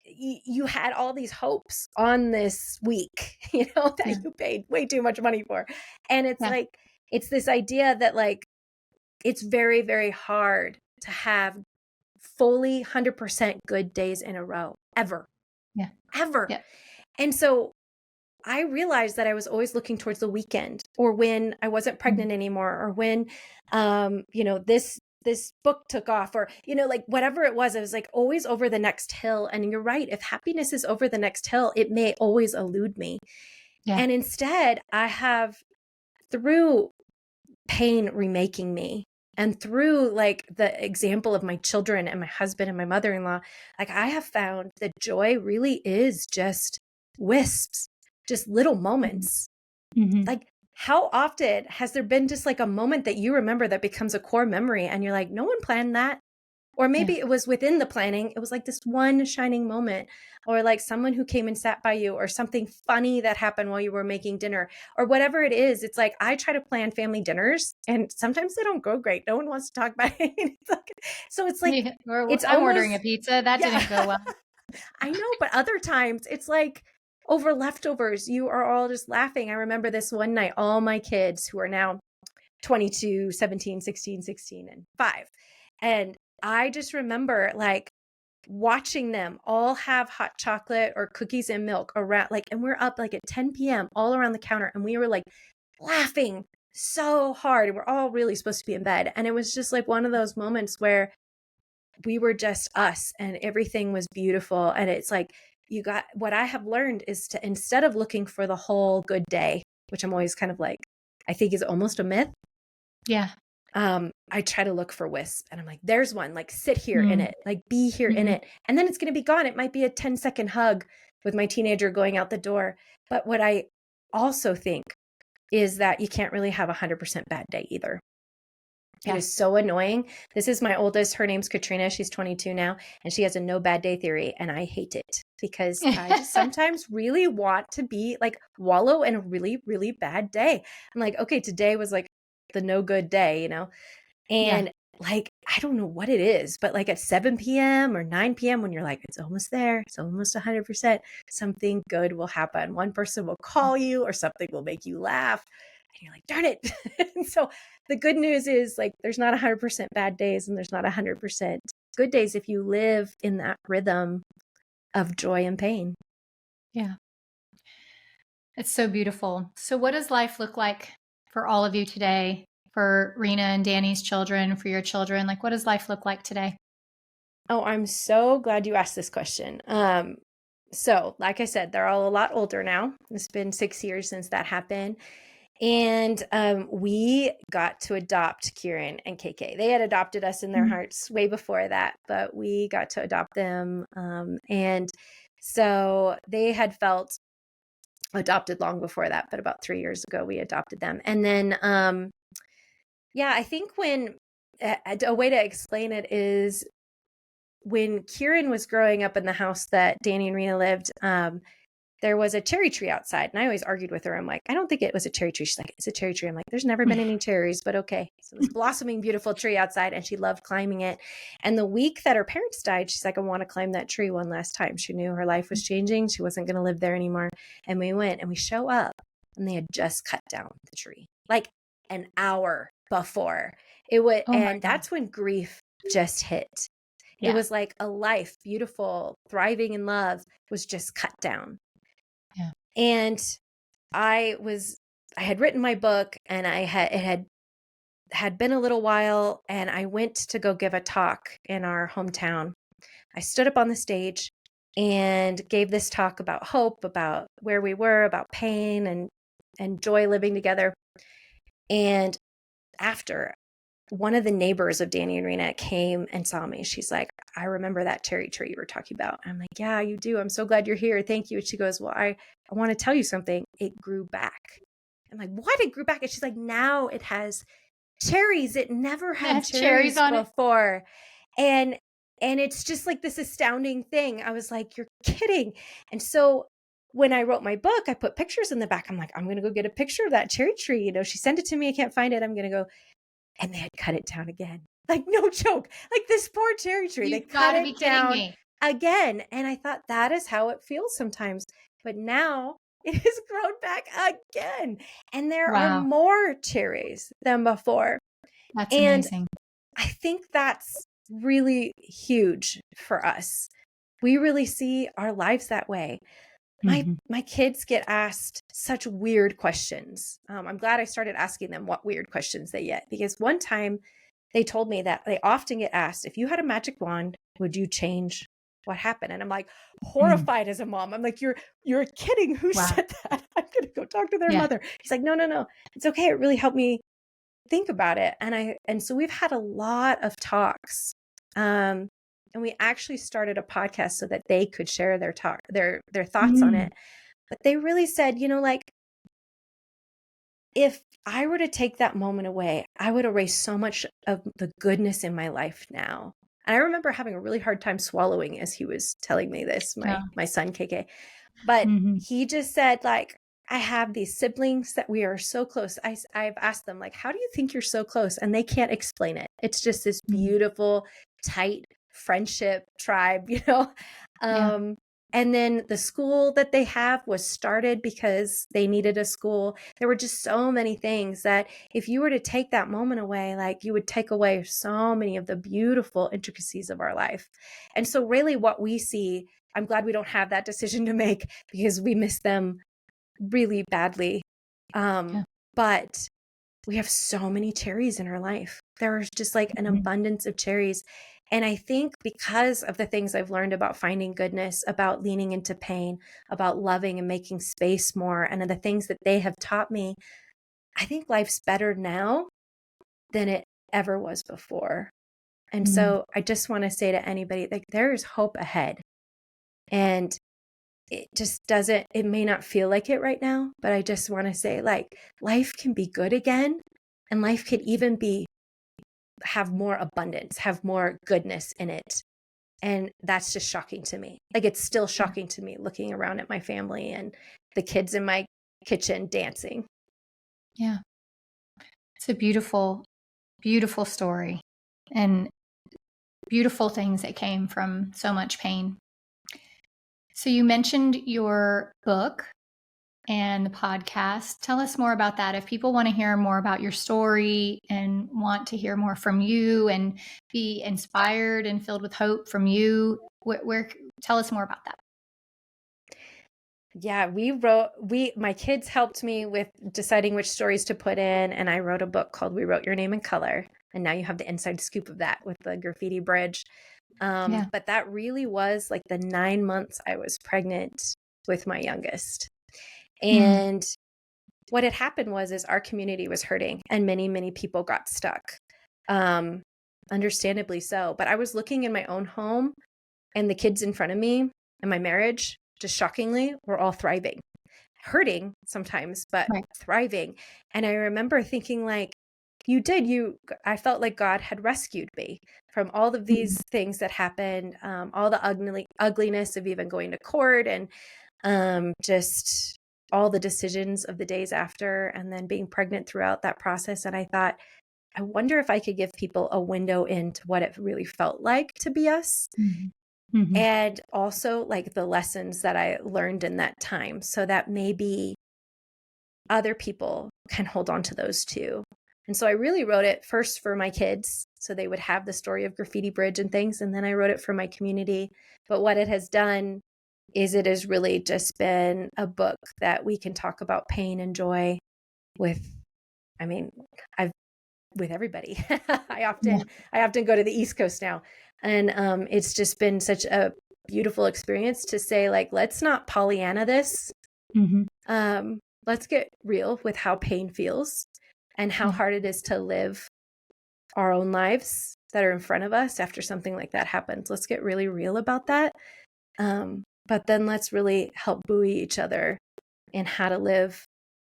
S2: you had all these hopes on this week, that
S1: Yeah.
S2: you paid way too much money for. And it's
S1: Yeah.
S2: like it's this idea that like it's very, very hard to have fully 100% good days in a row ever.
S1: Yeah.
S2: Ever.
S1: Yeah.
S2: And so I realized that I was always looking towards the weekend, or when I wasn't pregnant anymore, or when, this book took off, or, like whatever it was, I was like always over the next hill. And you're right. If happiness is over the next hill, it may always elude me.
S1: Yeah.
S2: And instead I have, through pain remaking me, and through like the example of my children and my husband and my mother-in-law, like I have found that joy really is just wisps, just little moments.
S1: Mm-hmm.
S2: Like, how often has there been just like a moment that you remember that becomes a core memory and you're like, no one planned that? Or maybe
S1: Yeah.
S2: it was within the planning. It was like this one shining moment, or like someone who came and sat by you, or something funny that happened while you were making dinner, or whatever it is. It's like I try to plan family dinners and sometimes they don't go great. No one wants to talk about it. So it's like,
S1: Yeah.
S2: it's
S1: I'm ordering a
S2: almost,
S1: pizza. That
S2: yeah,
S1: didn't go well.
S2: I know. But other times it's like over leftovers, you are all just laughing. I remember this one night, all my kids who are now 22, 17, 16, 16, and 5. And I just remember like watching them all have hot chocolate or cookies and milk around, like, and we're up like at 10 p.m. all around the counter, and we were like laughing so hard. And we're all really supposed to be in bed. And it was just like one of those moments where we were just us and everything was beautiful. And it's like, what I have learned is to, instead of looking for the whole good day, which I'm always kind of like, I think is almost a myth.
S1: Yeah.
S2: I try to look for wisps, and I'm like, there's one, like sit here in it, like be here in
S1: Mm-hmm.
S2: it. And then it's going to be gone. It might be a 10-second hug with my teenager going out the door. But what I also think is that you can't really have 100% bad day either. It
S1: Yeah.
S2: is so annoying. This is my oldest. Her name's Katrina. She's 22 now, and she has a no bad day theory. And I hate it because I just sometimes really want to be like wallow in a really, really bad day. I'm like, okay, today was like the no good day,
S1: Yeah.
S2: And like, I don't know what it is, but like at 7 p.m. or 9 p.m., when you're like, it's almost there, it's almost 100%, something good will happen. One person will call you, or something will make you laugh. And you're like, darn it. And so the good news is like, there's not 100% bad days, and there's not 100% good days if you live in that rhythm of joy and pain.
S1: Yeah. It's so beautiful. So what does life look like for all of you today? For Rena and Danny's children, for your children? Like, what does life look like today?
S2: Oh, I'm so glad you asked this question. So like I said, they're all a lot older now. It's been 6 years since that happened. And we got to adopt Kieran and KK. They had adopted us in their hearts way before that, but we got to adopt them. And so they had felt adopted long before that, but about 3 years ago, we adopted them. And then, I think when a way to explain it is, when Kieran was growing up in the house that Danny and Rena lived, there was a cherry tree outside. And I always argued with her. I'm like, I don't think it was a cherry tree. She's like, it's a cherry tree. I'm like, there's never been any cherries, but okay. So this blossoming, beautiful tree outside, and she loved climbing it. And the week that her parents died, she's like, I want to climb that tree one last time. She knew her life was changing. She wasn't going to live there anymore. And we went and we show up and they had just cut down the tree like an hour before it would.
S1: Oh
S2: and that's when grief just hit.
S1: Yeah.
S2: It was like a life, beautiful, thriving in love, was just cut down.
S1: Yeah.
S2: And I had written my book, and it had been a little while, and I went to go give a talk in our hometown. I stood up on the stage and gave this talk about hope, about where we were, about pain and joy living together. And after, one of the neighbors of Danny and Rena came and saw me. She's like, I remember that cherry tree you were talking about. I'm like, yeah, you do. I'm so glad you're here. Thank you. And she goes, well, I want to tell you something. It grew back. I'm like, what? It grew back? And she's like, now it has cherries. It never had cherries
S1: on
S2: before. And it's just like this astounding thing. I was like, you're kidding. And so when I wrote my book, I put pictures in the back. I'm like, I'm going to go get a picture of that cherry tree. You know, she sent it to me. I can't find it. I'm going to go. And they had cut it down again. Like, no joke. Like this poor cherry tree, they cut it down again. And I thought, that is how it feels sometimes. But now it has grown back again. And there are more cherries than before.
S1: That's amazing.
S2: I think that's really huge for us. We really see our lives that way. My kids get asked such weird questions. I'm glad I started asking them what weird questions they get, because one time they told me that they often get asked, if you had a magic wand, would you change what happened? And I'm like horrified as a mom. I'm like, you're kidding. Who said that? I'm going to go talk to their mother. She's like, no, it's okay. It really helped me think about it. And so we've had a lot of talks. And we actually started a podcast so that they could share their thoughts on it. But they really said, you know, like, if I were to take that moment away, I would erase so much of the goodness in my life now. And I remember having a really hard time swallowing as he was telling me this, my son, KK. But he just said, like, I have these siblings that we are so close. I've asked them, like, how do you think you're so close? And they can't explain it. It's just this beautiful, tight friendship tribe, you know? And then the school that they have was started because they needed a school. There were just so many things that if you were to take that moment away, like, you would take away so many of the beautiful intricacies of our life. And so really what we see, I'm glad we don't have that decision to make, because we miss them really badly. But we have so many cherries in our life. There's just like an abundance of cherries. And I think because of the things I've learned about finding goodness, about leaning into pain, about loving and making space more, and the things that they have taught me, I think life's better now than it ever was before. And so I just want to say to anybody, like, there is hope ahead. And it just it may not feel like it right now, but I just want to say, like, life can be good again, and life could even have more abundance, have more goodness in it. And that's just shocking to me. Like, it's still shocking to me looking around at my family and the kids in my kitchen dancing.
S1: Yeah. It's a beautiful, beautiful story, and beautiful things that came from so much pain. So you mentioned your book and the podcast. Tell us more about that. If people want to hear more about your story and want to hear more from you and be inspired and filled with hope from you, where tell us more about that.
S2: Yeah, my kids helped me with deciding which stories to put in, and I wrote a book called We Wrote Your Name in Color. And now you have the inside scoop of that with the graffiti bridge. But that really was like the 9 months I was pregnant with my youngest. And what had happened is our community was hurting, and many, many people got stuck. Understandably so. But I was looking in my own home, and the kids in front of me and my marriage, just shockingly, were all thriving, hurting sometimes, but thriving. And I remember thinking, like, I felt like God had rescued me from all of these things that happened, all the ugliness of even going to court and just all the decisions of the days after, and then being pregnant throughout that process. And I thought, I wonder if I could give people a window into what it really felt like to be us.
S1: Mm-hmm.
S2: And also like the lessons that I learned in that time, so that maybe other people can hold on to those too. And so I really wrote it first for my kids, so they would have the story of Graffiti Bridge and things. And then I wrote it for my community. But what it has done is it has really just been a book that we can talk about pain and joy with. I mean, I've with everybody. I often go to the East Coast now, and it's just been such a beautiful experience to say, like, let's not Pollyanna this.
S1: Mm-hmm.
S2: Let's get real with how pain feels and how hard it is to live our own lives that are in front of us after something like that happens. Let's get really real about that. But then let's really help buoy each other in how to live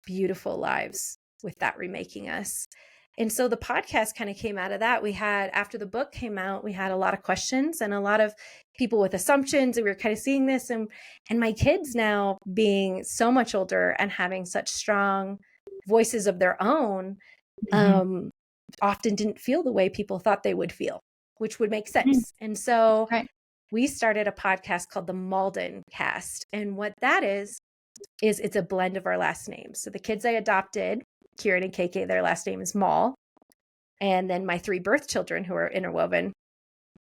S2: beautiful lives with that remaking us. And so the podcast kind of came out of that. We had, after the book came out, we had a lot of questions and a lot of people with assumptions, and we were kind of seeing this. And my kids now being so much older and having such strong voices of their own, often didn't feel the way people thought they would feel, which would make sense. And so we started a podcast called the Malden Cast. And what that is it's a blend of our last names. So the kids I adopted, Kieran and KK, their last name is Mall. And then my 3 birth children, who are interwoven,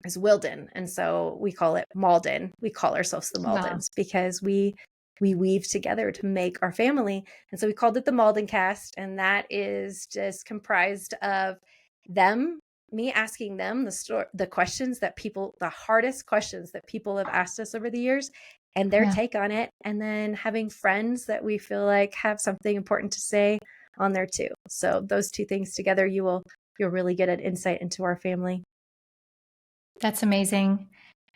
S2: is Wilden. And so we call it Malden. We call ourselves the Maldens because we weave together to make our family. And so we called it the Malden Cast. And that is just comprised of me asking them the questions that the hardest questions that people have asked us over the years, and their take on it. And then having friends that we feel like have something important to say on there too. So those 2 things together, you'll really get an insight into our family.
S1: That's amazing.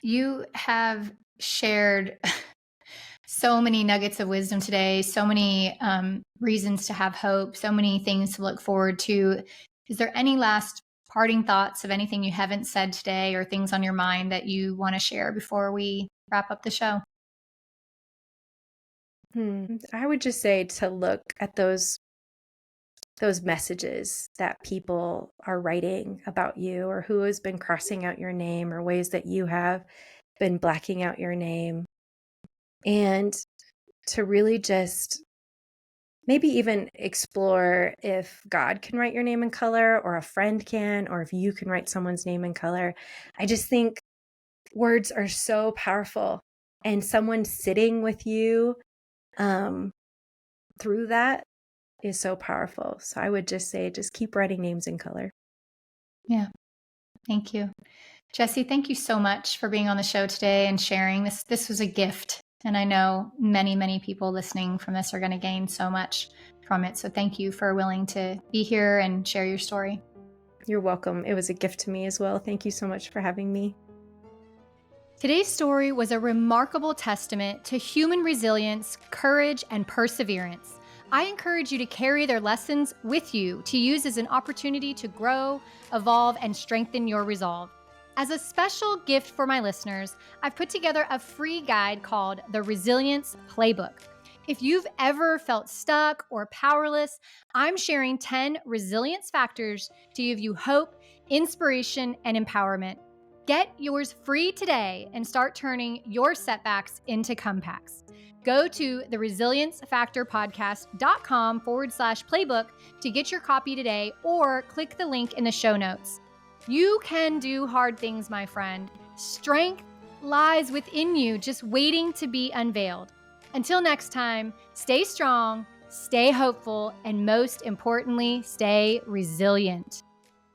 S1: You have shared so many nuggets of wisdom today, so many reasons to have hope, so many things to look forward to. Is there any last parting thoughts of anything you haven't said today, or things on your mind that you want to share before we wrap up the show?
S2: I would just say to look at those messages that people are writing about you, or who has been crossing out your name, or ways that you have been blacking out your name, and to really just maybe even explore if God can write your name in color, or a friend can, or if you can write someone's name in color. I just think words are so powerful, and someone sitting with you through that is so powerful. So I would just say, just keep writing names in color.
S1: Yeah. Thank you. Jessye, thank you so much for being on the show today and sharing this. This was a gift. And I know many, many people listening from this are going to gain so much from it. So thank you for willing to be here and share your story.
S2: You're welcome. It was a gift to me as well. Thank you so much for having me.
S1: Today's story was a remarkable testament to human resilience, courage, and perseverance. I encourage you to carry their lessons with you to use as an opportunity to grow, evolve, and strengthen your resolve. As a special gift for my listeners, I've put together a free guide called the Resilience Playbook. If you've ever felt stuck or powerless, I'm sharing 10 resilience factors to give you hope, inspiration, and empowerment. Get yours free today and start turning your setbacks into comebacks. Go to theresiliencefactorpodcast.com/playbook to get your copy today, or click the link in the show notes. You can do hard things, my friend. Strength lies within you, just waiting to be unveiled. Until next time, stay strong, stay hopeful, and most importantly, stay resilient.